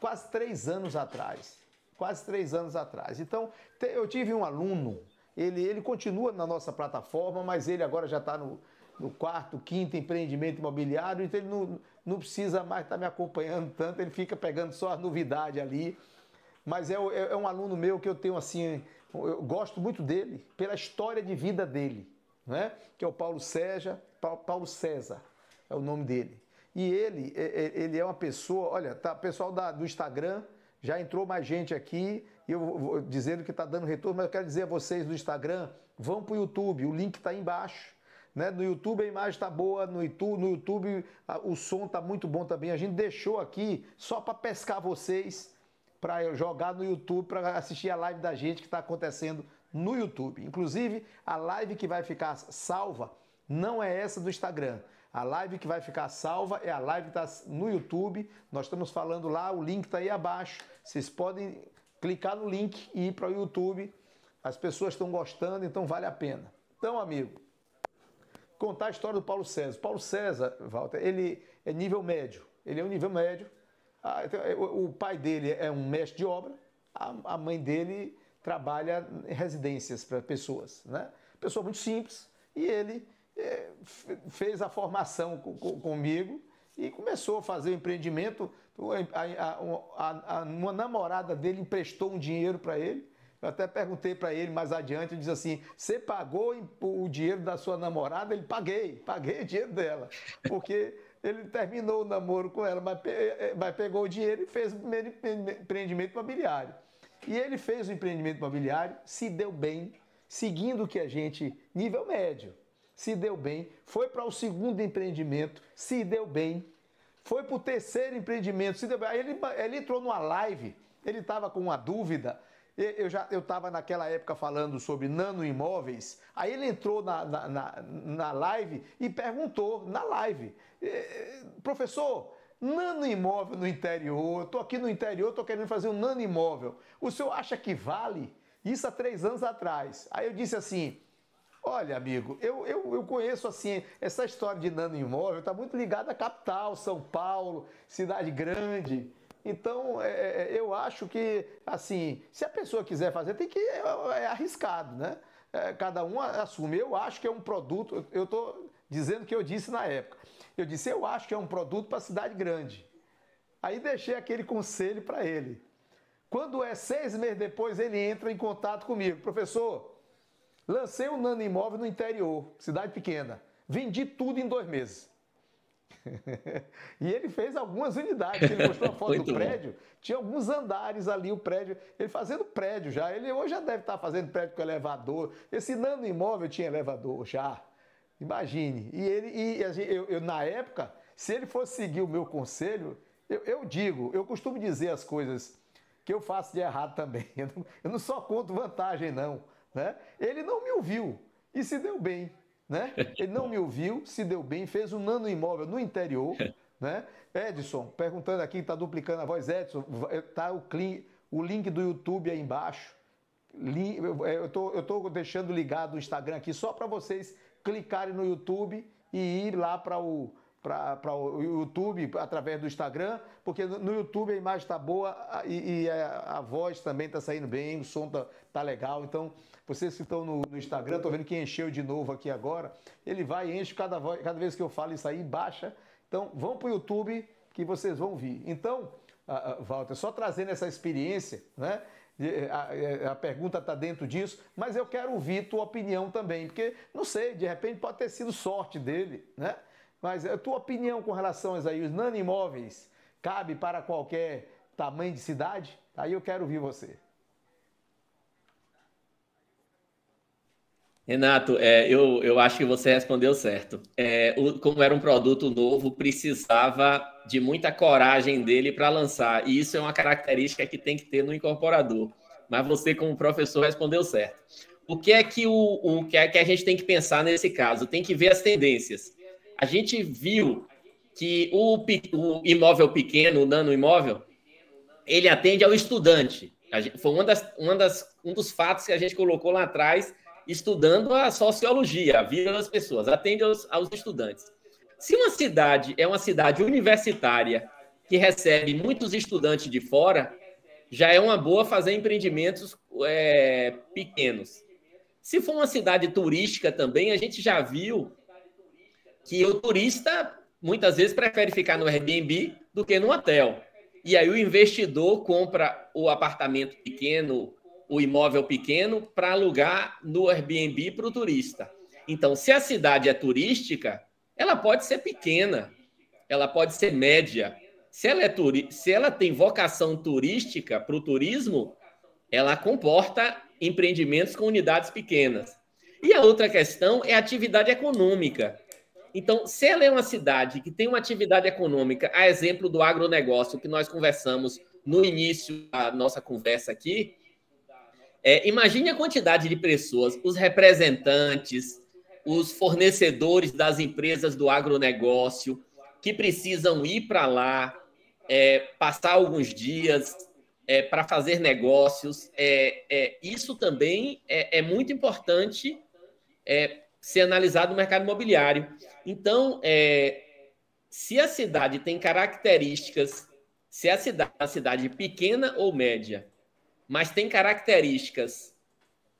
quase 3 anos atrás. Quase 3 anos atrás. Então, eu tive um aluno, ele continua na nossa plataforma, mas ele agora já está no 4º, 5º empreendimento imobiliário, então ele não precisa mais estar me acompanhando tanto, ele fica pegando só a novidade ali. Mas é um aluno meu que eu tenho assim, eu gosto muito dele, pela história de vida dele, né? Que é o Paulo César é o nome dele. E ele é uma pessoa, olha, pessoal do Instagram, já entrou mais gente aqui, e eu vou dizendo que está dando retorno, mas eu quero dizer a vocês do Instagram, vão para o YouTube, o link está aí embaixo. Né? No YouTube a imagem está boa, no YouTube o som está muito bom também. A gente deixou aqui só para pescar vocês, para jogar no YouTube, para assistir a live da gente que está acontecendo no YouTube. Inclusive, a live que vai ficar salva não é essa do Instagram. A live que vai ficar salva é a live que está no YouTube. Nós estamos falando lá, o link está aí abaixo. Vocês podem clicar no link e ir para o YouTube. As pessoas estão gostando, então vale a pena. Então, amigo, contar a história do Paulo César. Paulo César, Walter, ele é nível médio. Ele é um nível médio. O pai dele é um mestre de obra. A mãe dele trabalha em residências para pessoas, né? Pessoa muito simples. E ele fez a formação comigo e começou a fazer o empreendimento. Uma namorada dele emprestou um dinheiro para ele. Eu até perguntei para ele mais adiante, ele disse assim, você pagou o dinheiro da sua namorada? Ele, paguei o dinheiro dela, porque ele terminou o namoro com ela, mas pegou o dinheiro e fez o primeiro empreendimento imobiliário. E ele fez o empreendimento imobiliário, se deu bem, seguindo o que a gente, nível médio, se deu bem, foi para o 2º empreendimento, se deu bem, foi para o 3º empreendimento, se deu bem. Aí ele entrou numa live, ele estava com uma dúvida, Eu estava naquela época falando sobre nanoimóveis, aí ele entrou na live e perguntou, na live, professor, nanoimóvel no interior, eu estou aqui no interior, estou querendo fazer um nanoimóvel, o senhor acha que vale? Isso há 3 anos atrás. Aí eu disse assim, olha, amigo, eu conheço assim, essa história de nanoimóvel está muito ligada à capital, São Paulo, cidade grande. Então, eu acho que, assim, se a pessoa quiser fazer, tem que, é arriscado, né? Cada um assume. Eu acho que é um produto, eu estou dizendo o que eu disse na época. Eu disse, eu acho que é um produto para cidade grande. Aí deixei aquele conselho para ele. Quando 6 meses depois, ele entra em contato comigo. Professor, lancei um nanoimóvel no interior, cidade pequena. Vendi tudo em 2 meses. E ele fez algumas unidades. Ele mostrou a foto do prédio. Bom. Tinha alguns andares ali, o prédio. Ele fazendo prédio já. Ele hoje já deve estar fazendo prédio com elevador. Esse nanoimóvel tinha elevador já. Imagine. Eu, na época, se ele fosse seguir o meu conselho, eu costumo dizer as coisas que eu faço de errado também. Eu não só conto vantagem, não. Né? Ele não me ouviu e se deu bem. Né? Ele não me ouviu, se deu bem, fez um nanoimóvel no interior. Né? Edson, perguntando aqui, está duplicando a voz. Edson, está o link do YouTube aí embaixo. Eu estou deixando ligado o Instagram aqui só para vocês clicarem no YouTube e ir lá para o YouTube através do Instagram, porque no YouTube a imagem está boa e a voz também está saindo bem, o som tá legal. Então, vocês que estão no Instagram, estou vendo que encheu de novo aqui agora, ele vai e enche cada vez que eu falo isso aí, baixa. Então, vão para o YouTube que vocês vão vir. Então, Walter, só trazendo essa experiência, né? A pergunta está dentro disso, mas eu quero ouvir tua opinião também, porque, não sei, de repente pode ter sido sorte dele, né? Mas a tua opinião com relação a os nanoimóveis, cabe para qualquer tamanho de cidade? Aí eu quero ouvir você. Renato, eu acho que você respondeu certo. Como era um produto novo, precisava de muita coragem dele para lançar. E isso é uma característica que tem que ter no incorporador. Mas você, como professor, respondeu certo. O que é que a gente tem que pensar nesse caso? Tem que ver as tendências. A gente viu que o imóvel pequeno, o nanoimóvel, ele atende ao estudante. Foi um dos fatos que a gente colocou lá atrás, estudando a sociologia, a vida das pessoas, atende aos estudantes. Se uma cidade é uma cidade universitária que recebe muitos estudantes de fora, já é uma boa fazer empreendimentos pequenos. Se for uma cidade turística também, a gente já viu que o turista muitas vezes prefere ficar no Airbnb do que no hotel. E aí o investidor compra o apartamento pequeno, o imóvel pequeno, para alugar no Airbnb para o turista. Então, se a cidade é turística, ela pode ser pequena, ela pode ser média. Se ela tem vocação turística para o turismo, ela comporta empreendimentos com unidades pequenas. E a outra questão é a atividade econômica. Então, se ela é uma cidade que tem uma atividade econômica, a exemplo do agronegócio que nós conversamos no início da nossa conversa aqui, imagine a quantidade de pessoas, os representantes, os fornecedores das empresas do agronegócio, que precisam ir para lá, passar alguns dias para fazer negócios. Isso também é muito importante ser analisado no mercado imobiliário. Então, se a cidade tem características, se a cidade é uma cidade pequena ou média, mas tem características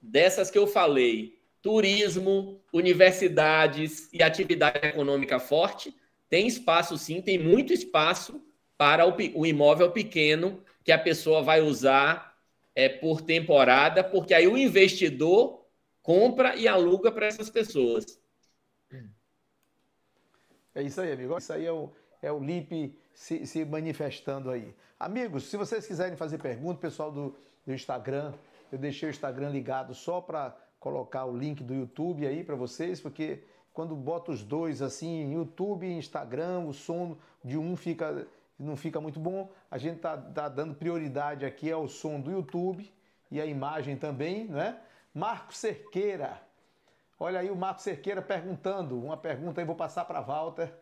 dessas que eu falei, turismo, universidades e atividade econômica forte, tem espaço sim, tem muito espaço para o imóvel pequeno que a pessoa vai usar por temporada, porque aí o investidor compra e aluga para essas pessoas. É isso aí, amigo. Isso aí é o LIP se manifestando aí. Amigos, se vocês quiserem fazer pergunta, pessoal do Instagram, eu deixei o Instagram ligado só para colocar o link do YouTube aí para vocês, porque quando boto os dois assim, YouTube e Instagram, o som de um não fica muito bom. A gente tá dando prioridade aqui ao som do YouTube e a imagem também, não é? Marcos Cerqueira. Olha aí o Marcos Cerqueira perguntando, uma pergunta aí, vou passar para Walter.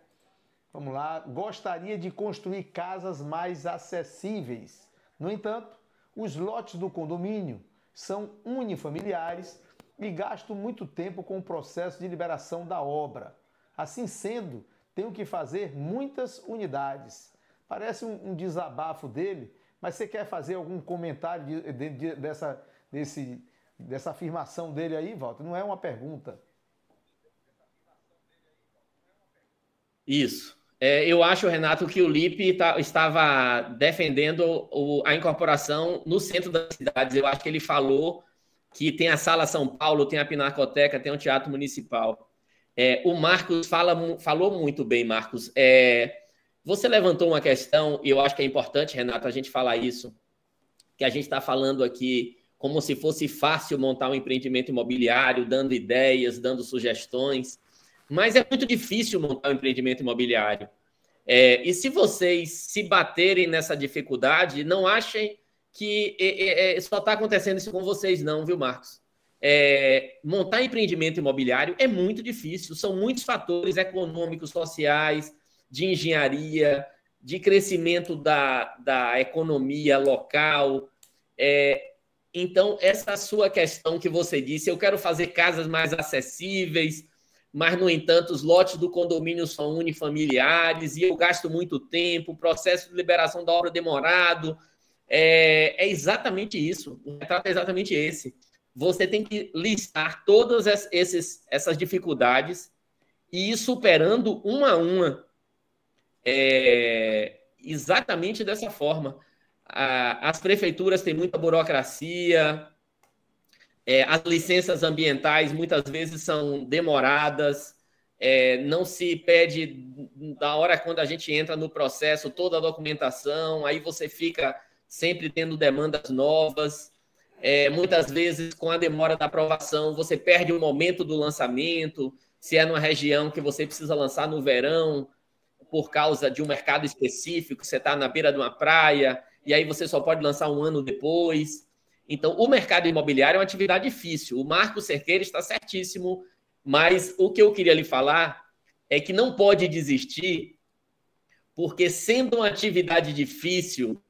Vamos lá. Gostaria de construir casas mais acessíveis. No entanto, os lotes do condomínio são unifamiliares e gasto muito tempo com o processo de liberação da obra. Assim sendo, tenho que fazer muitas unidades. Parece um desabafo dele, mas você quer fazer algum comentário dessa afirmação dele aí, Walter? Não é uma pergunta. Isso. Eu acho, Renato, que o Lippe estava defendendo a incorporação no centro das cidades. Eu acho que ele falou que tem a Sala São Paulo, tem a Pinacoteca, tem o Teatro Municipal. O Marcos falou muito bem, Marcos. Você levantou uma questão, e eu acho que é importante, Renato, a gente falar isso, que a gente está falando aqui como se fosse fácil montar um empreendimento imobiliário, dando ideias, dando sugestões, mas é muito difícil montar um empreendimento imobiliário. E se vocês se baterem nessa dificuldade, não achem que só está acontecendo isso com vocês, não, viu, Marcos? Montar empreendimento imobiliário é muito difícil, são muitos fatores econômicos, sociais, de engenharia, de crescimento da economia local. Então, essa sua questão que você disse, eu quero fazer casas mais acessíveis, mas, no entanto, os lotes do condomínio são unifamiliares e eu gasto muito tempo, o processo de liberação da obra demorado. É exatamente isso, o retrato é exatamente esse. Você tem que listar todas essas dificuldades e ir superando uma a uma. Exatamente dessa forma. As prefeituras têm muita burocracia, as licenças ambientais muitas vezes são demoradas, não se pede da hora quando a gente entra no processo toda a documentação, aí você fica sempre tendo demandas novas. Muitas vezes, com a demora da aprovação, você perde o momento do lançamento, se é numa região que você precisa lançar no verão, por causa de um mercado específico, você está na beira de uma praia, e aí você só pode lançar um ano depois. Então, o mercado imobiliário é uma atividade difícil. O Marcos Cerqueira está certíssimo, mas o que eu queria lhe falar é que não pode desistir, porque sendo uma atividade difícil,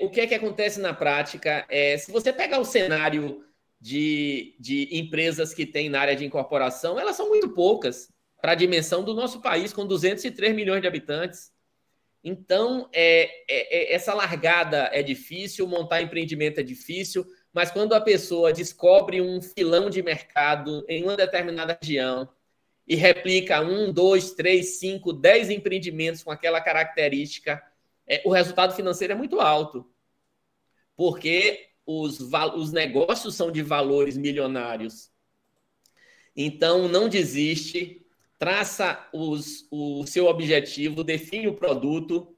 o que é que acontece na prática? Se você pegar o cenário de empresas que tem na área de incorporação, elas são muito poucas para a dimensão do nosso país, com 203 milhões de habitantes. Então, essa largada é difícil, montar empreendimento é difícil, mas quando a pessoa descobre um filão de mercado em uma determinada região e replica 1, 2, 3, 5, 10 empreendimentos com aquela característica, o resultado financeiro é muito alto, porque os negócios são de valores milionários. Então, não desiste, traça o seu objetivo, define o produto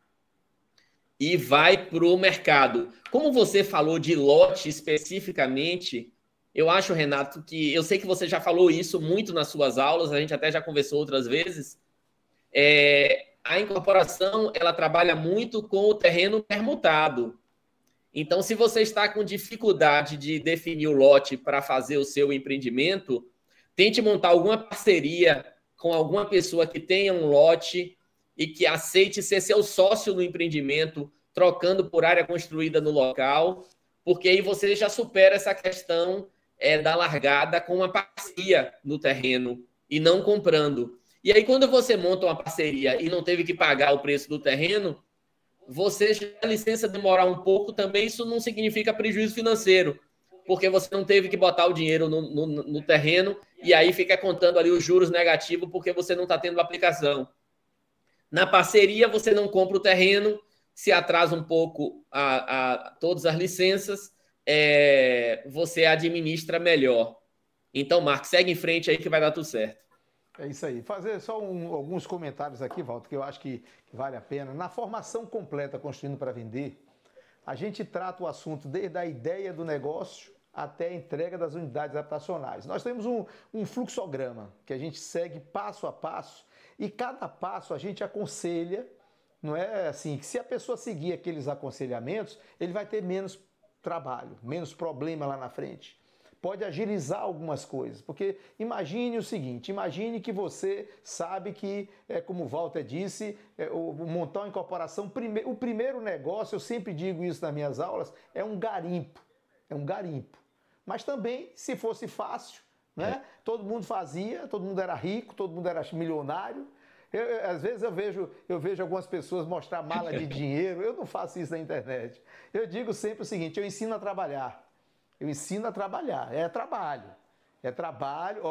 e vai para o mercado. Como você falou de lote especificamente, eu acho, Renato, que eu sei que você já falou isso muito nas suas aulas, a gente até já conversou outras vezes. A incorporação, ela trabalha muito com o terreno permutado. Então, se você está com dificuldade de definir o lote para fazer o seu empreendimento, tente montar alguma parceria com alguma pessoa que tenha um lote e que aceite ser seu sócio no empreendimento, trocando por área construída no local, porque aí você já supera essa questão da largada com uma parceria no terreno e não comprando. E aí, quando você monta uma parceria e não teve que pagar o preço do terreno, você já a licença demorar um pouco também, isso não significa prejuízo financeiro, porque você não teve que botar o dinheiro no terreno e aí fica contando ali os juros negativos porque você não está tendo aplicação. Na parceria, você não compra o terreno, se atrasa um pouco todas as licenças, você administra melhor. Então, Marcos, segue em frente aí que vai dar tudo certo. É isso aí. Fazer só alguns comentários aqui, Walter, que eu acho que vale a pena. Na formação completa Construindo para Vender, a gente trata o assunto desde a ideia do negócio até a entrega das unidades habitacionais. Nós temos um fluxograma que a gente segue passo a passo e cada passo a gente aconselha, não é assim, que se a pessoa seguir aqueles aconselhamentos, ele vai ter menos trabalho, menos problema lá na frente. Pode agilizar algumas coisas, porque imagine o seguinte, imagine que você sabe que, como o Walter disse, montar uma incorporação, o primeiro negócio, eu sempre digo isso nas minhas aulas, é um garimpo, Mas também, se fosse fácil, né? Todo mundo fazia, todo mundo era rico, todo mundo era milionário. Às vezes eu vejo algumas pessoas mostrar mala de dinheiro, eu não faço isso na internet. Eu digo sempre o seguinte, eu ensino a trabalhar. É trabalho,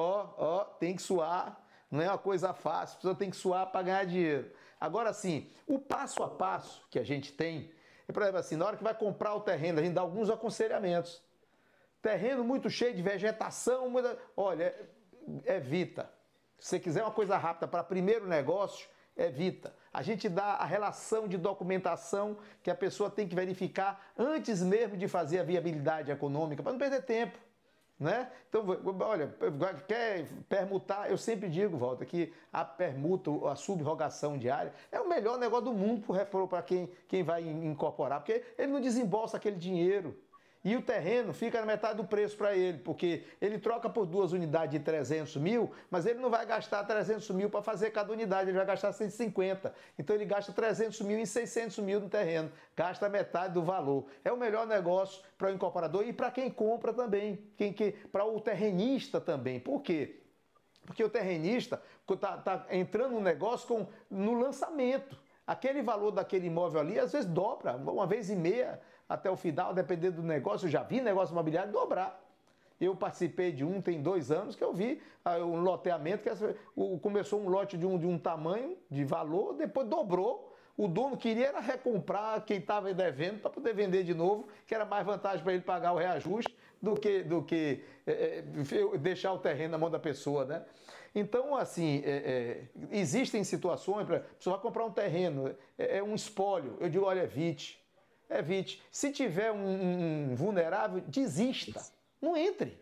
tem que suar, não é uma coisa fácil, a pessoa tem que suar para ganhar dinheiro. Agora sim, o passo a passo que a gente tem, por exemplo assim, na hora que vai comprar o terreno, a gente dá alguns aconselhamentos. Terreno muito cheio de vegetação, olha, evita. Se você quiser uma coisa rápida para primeiro negócio, evita. A gente dá a relação de documentação que a pessoa tem que verificar antes mesmo de fazer a viabilidade econômica, para não perder tempo, né? Então, olha, quer permutar, eu sempre digo, Walter, que a permuta, a subrogação diária, é o melhor negócio do mundo para quem vai incorporar, porque ele não desembolsa aquele dinheiro. E o terreno fica na metade do preço para ele, porque ele troca por 2 unidades de 300 mil, mas ele não vai gastar 300 mil para fazer cada unidade, ele vai gastar 150. Então ele gasta 300 mil em 600 mil no terreno, gasta metade do valor. É o melhor negócio para o incorporador e para quem compra também, para o terrenista também. Por quê? Porque o terrenista está entrando no negócio no lançamento. Aquele valor daquele imóvel ali, às vezes dobra, 1,5 vezes até o final, dependendo do negócio. Eu já vi negócio imobiliário dobrar. Eu participei de tem 2 anos, que eu vi um loteamento, começou um lote de um tamanho, de valor, depois dobrou. O dono queria era recomprar quem estava devendo para poder vender de novo, que era mais vantagem para ele pagar o reajuste do que deixar o terreno na mão da pessoa, né? Então, assim, existem situações, a pessoa vai comprar um terreno, é um espólio. Eu digo, olha, evite. Se tiver um vulnerável, desista. Não entre.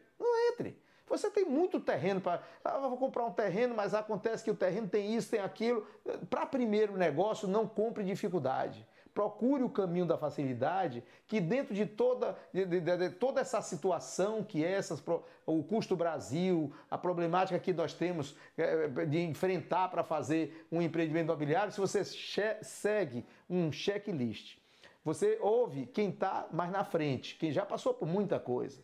Você tem muito terreno para... vou comprar um terreno, mas acontece que o terreno tem isso, tem aquilo. Para primeiro negócio, não compre dificuldade. Procure o caminho da facilidade, que dentro de toda essa situação que é o custo Brasil, a problemática que nós temos de enfrentar para fazer um empreendimento imobiliário, se você segue um checklist, você ouve quem está mais na frente, quem já passou por muita coisa.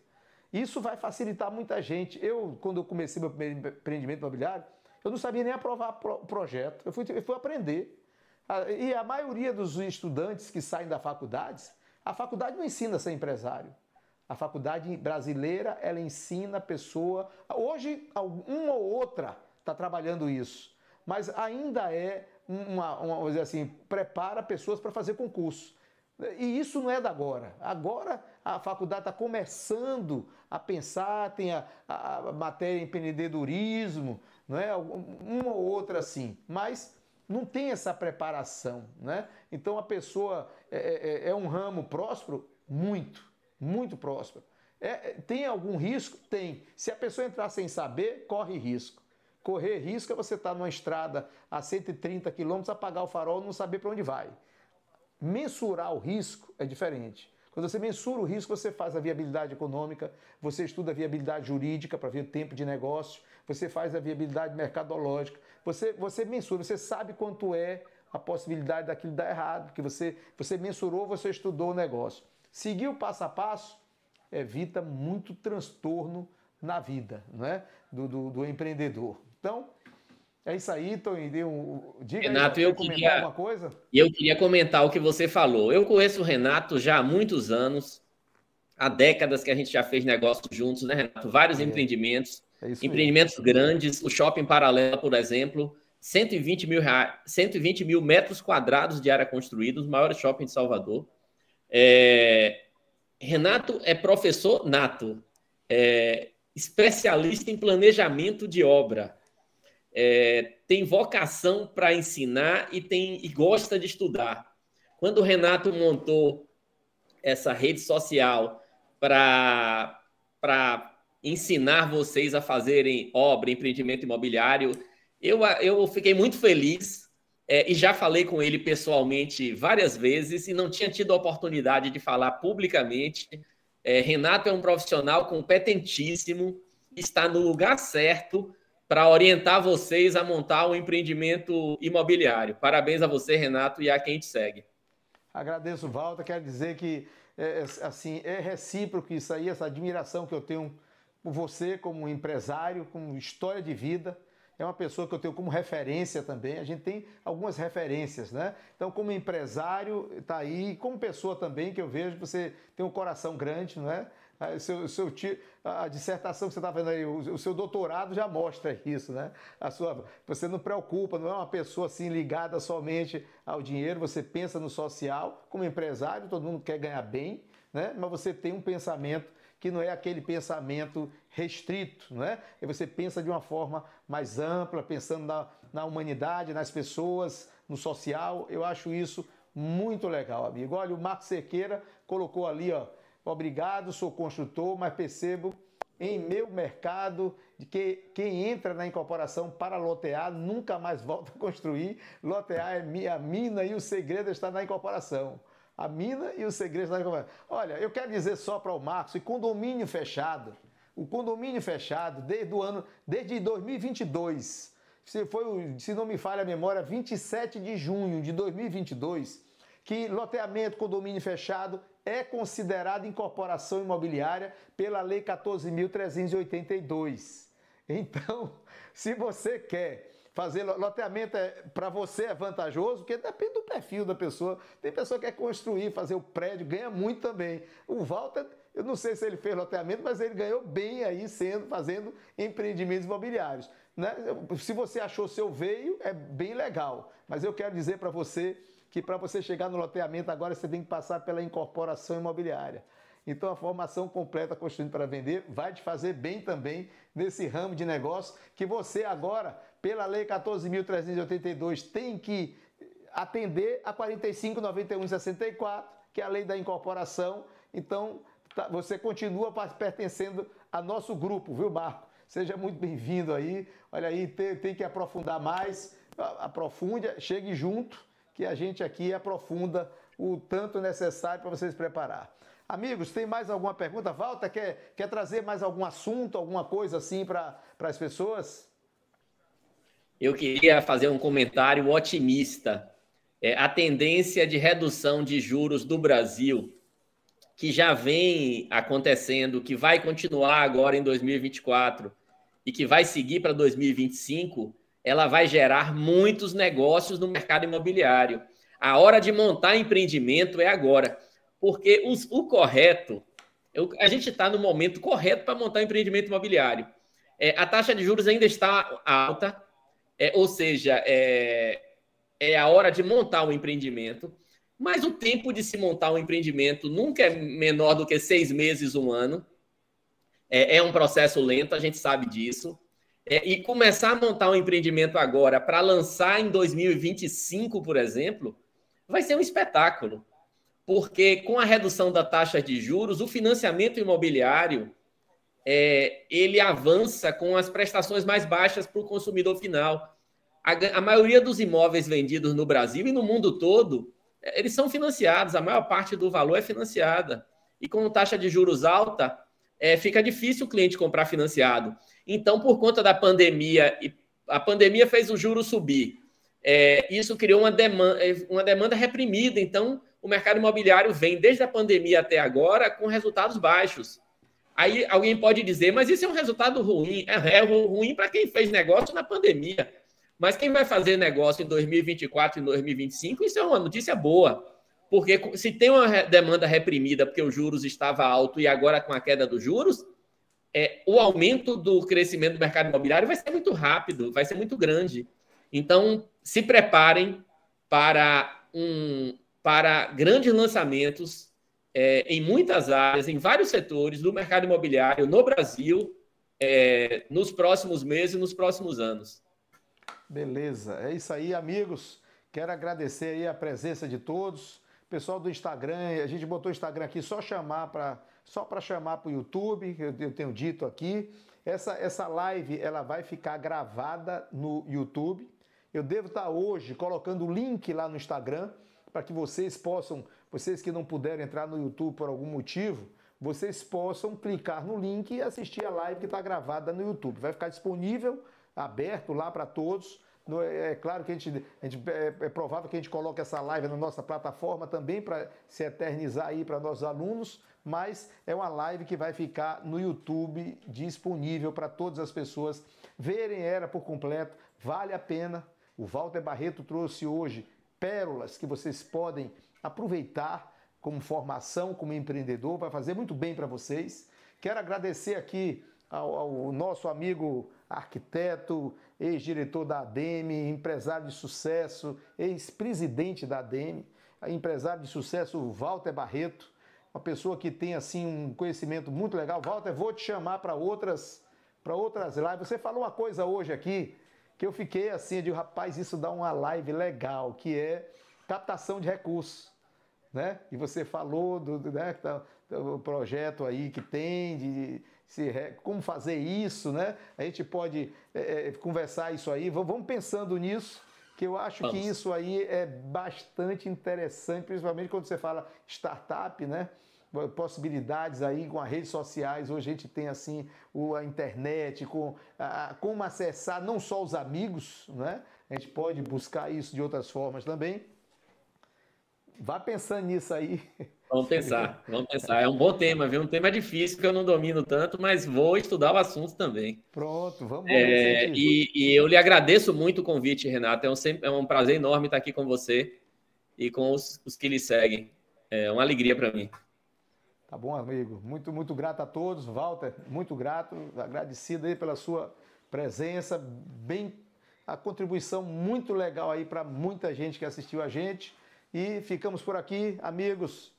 Isso vai facilitar muita gente. Quando eu comecei meu primeiro empreendimento imobiliário, eu não sabia nem aprovar o projeto. Eu fui aprender. E a maioria dos estudantes que saem da faculdade, a faculdade não ensina a ser empresário. A faculdade brasileira, ela ensina a pessoa... Hoje, uma ou outra está trabalhando isso. Mas ainda é vamos dizer assim, prepara pessoas para fazer concurso. E isso não é da agora. Agora a faculdade está começando a pensar, tem a matéria empreendedorismo, não é? Uma ou outra assim, mas não tem essa preparação, né? Então a pessoa é um ramo próspero? Muito próspero. Tem algum risco? Tem. Se a pessoa entrar sem saber, corre risco. Correr risco é você estar numa estrada a 130 quilômetros, apagar o farol e não saber para onde vai. Mensurar o risco é diferente. Quando você mensura o risco, você faz a viabilidade econômica, você estuda a viabilidade jurídica para ver o tempo de negócio, você faz a viabilidade mercadológica, você mensura, você sabe quanto é a possibilidade daquilo dar errado, porque você mensurou, você estudou o negócio. Seguir o passo a passo evita muito transtorno na vida, não é? do empreendedor. Então, é isso aí, Toninho. Diga Renato, aí, comentar alguma coisa? Eu queria comentar o que você falou. Eu conheço o Renato já há muitos anos, há décadas que a gente já fez negócio juntos, né, Renato? Vários empreendimentos, empreendimentos grandes. O Shopping Paralela, por exemplo, 120 mil metros quadrados de área construída, os maiores shoppings de Salvador. Renato é professor nato, especialista em planejamento de obra. Tem vocação para ensinar e gosta de estudar. Quando o Renato montou essa rede social para ensinar vocês a fazerem obra, empreendimento imobiliário, eu fiquei muito feliz. e já falei com ele pessoalmente várias vezes e não tinha tido a oportunidade de falar publicamente. Renato é um profissional competentíssimo, está no lugar certo para orientar vocês a montar um empreendimento imobiliário. Parabéns a você, Renato, e a quem te segue. Agradeço, Walter. Quero dizer que assim, é recíproco isso aí, essa admiração que eu tenho por você como empresário, como história de vida. É uma pessoa que eu tenho como referência também. A gente tem algumas referências, né? Então, como empresário, está aí, como pessoa também, que eu vejo que você tem um coração grande, não é? A dissertação que você está fazendo aí, o seu doutorado já mostra isso, né? Você não preocupa, não é uma pessoa assim ligada somente ao dinheiro, você pensa no social. Como empresário, todo mundo quer ganhar bem, né? Mas você tem um pensamento que não é aquele pensamento restrito, não é? E você pensa de uma forma mais ampla, pensando na humanidade, nas pessoas, no social. Eu acho isso muito legal, amigo. Olha, o Marcos Cerqueira colocou ali, ó, obrigado, sou construtor, mas percebo em meu mercado de que quem entra na incorporação para lotear nunca mais volta a construir. Lotear é a mina e o segredo está na incorporação. A mina e o segredo está na incorporação. Olha, eu quero dizer só para o Marcos, o condomínio fechado desde 2022, se não me falha a memória, 27 de junho de 2022, que loteamento, condomínio fechado é considerado incorporação imobiliária pela Lei 14.382. Então, se você quer fazer loteamento, para você é vantajoso, porque depende do perfil da pessoa. Tem pessoa que quer construir, fazer o prédio, ganha muito também. O Walter, eu não sei se ele fez loteamento, mas ele ganhou bem aí fazendo empreendimentos imobiliários, né? Se você achou seu veio, é bem legal. Mas eu quero dizer para você que para você chegar no loteamento agora você tem que passar pela incorporação imobiliária. Então a formação completa Construindo para Vender vai te fazer bem também nesse ramo de negócio que você agora, pela Lei 14.382, tem que atender a 45.91.64, que é a lei da incorporação. Então você continua pertencendo a nosso grupo, viu, Marco? Seja muito bem-vindo aí. Olha aí, tem que aprofundar mais. Aprofunde, chegue junto, que a gente aqui aprofunda o tanto necessário para vocês preparar. Amigos, tem mais alguma pergunta? Walter, quer trazer mais algum assunto, alguma coisa assim para as pessoas? Eu queria fazer um comentário otimista. A tendência de redução de juros do Brasil, que já vem acontecendo, que vai continuar agora em 2024 e que vai seguir para 2025, ela vai gerar muitos negócios no mercado imobiliário. A hora de montar empreendimento é agora, porque o correto, a gente está no momento correto para montar empreendimento imobiliário. A taxa de juros ainda está alta, ou seja, é a hora de montar um empreendimento, mas o tempo de se montar um empreendimento nunca é menor do que 6 meses, 1 ano. É um processo lento, a gente sabe disso. E começar a montar um empreendimento agora para lançar em 2025, por exemplo, vai ser um espetáculo. Porque com a redução da taxa de juros, o financiamento imobiliário ele avança com as prestações mais baixas para o consumidor final. A maioria dos imóveis vendidos no Brasil e no mundo todo, eles são financiados, a maior parte do valor é financiada. E com taxa de juros alta, fica difícil o cliente comprar financiado. Então, por conta da pandemia, a pandemia fez o juro subir. Isso criou uma demanda reprimida. Então, o mercado imobiliário vem, desde a pandemia até agora, com resultados baixos. Aí alguém pode dizer, mas isso é um resultado ruim. É ruim para quem fez negócio na pandemia. Mas quem vai fazer negócio em 2024 e 2025, isso é uma notícia boa. Porque se tem uma demanda reprimida porque os juros estavam altos e agora com a queda dos juros, o aumento do crescimento do mercado imobiliário vai ser muito rápido, vai ser muito grande. Então, se preparem para grandes lançamentos em muitas áreas, em vários setores do mercado imobiliário no Brasil, nos próximos meses e nos próximos anos. Beleza, é isso aí, amigos. Quero agradecer aí a presença de todos. Pessoal do Instagram, a gente botou o Instagram aqui só para chamar para o YouTube, eu tenho dito aqui. Essa live ela vai ficar gravada no YouTube Eu devo estar hoje colocando o link lá no Instagram para que vocês possam, vocês que não puderam entrar no YouTube por algum motivo, vocês possam clicar no link e assistir a live que está gravada no YouTube. Vai ficar disponível, aberto lá para todos. É claro que é provável que a gente coloque essa live na nossa plataforma também para se eternizar aí para nossos alunos, mas é uma live que vai ficar no YouTube disponível para todas as pessoas verem ela por completo. Vale a pena. O Walter Barreto trouxe hoje pérolas que vocês podem aproveitar como formação, como empreendedor, vai fazer muito bem para vocês. Quero agradecer aqui ao nosso amigo arquiteto, ex-diretor da ADEME, empresário de sucesso, ex-presidente da ADEME, empresário de sucesso Walter Barreto, uma pessoa que tem assim um conhecimento muito legal. Walter, vou te chamar para outras lives. Você falou uma coisa hoje aqui que eu fiquei assim, eu digo, rapaz, isso dá uma live legal, que é captação de recursos. Né? E você falou do projeto aí que tem, como fazer isso, né? A gente pode conversar isso aí, vamos pensando nisso, que eu acho que isso aí é bastante interessante, principalmente quando você fala startup, né? Possibilidades aí com as redes sociais. Hoje a gente tem assim a internet, como acessar não só os amigos, né? A gente pode buscar isso de outras formas também. Vá pensando nisso aí. Vamos pensar. É um bom tema, viu? Um tema difícil que eu não domino tanto, mas vou estudar o assunto também. Pronto, vamos ver. E eu lhe agradeço muito o convite, Renato. É um prazer enorme estar aqui com você e com os que lhe seguem. É uma alegria para mim. Tá bom, amigo. Muito, muito grato a todos. Walter, muito grato. Agradecido aí pela sua presença. A contribuição muito legal aí para muita gente que assistiu a gente. E ficamos por aqui, amigos.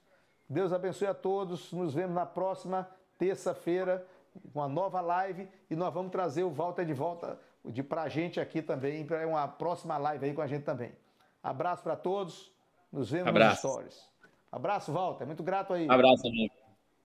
Deus abençoe a todos. Nos vemos na próxima terça-feira com uma nova live. E nós vamos trazer o Walter de volta para a gente aqui também, para uma próxima live aí com a gente também. Abraço para todos. Nos vemos nos stories. Abraço, Walter. Muito grato aí. Abraço, amigo.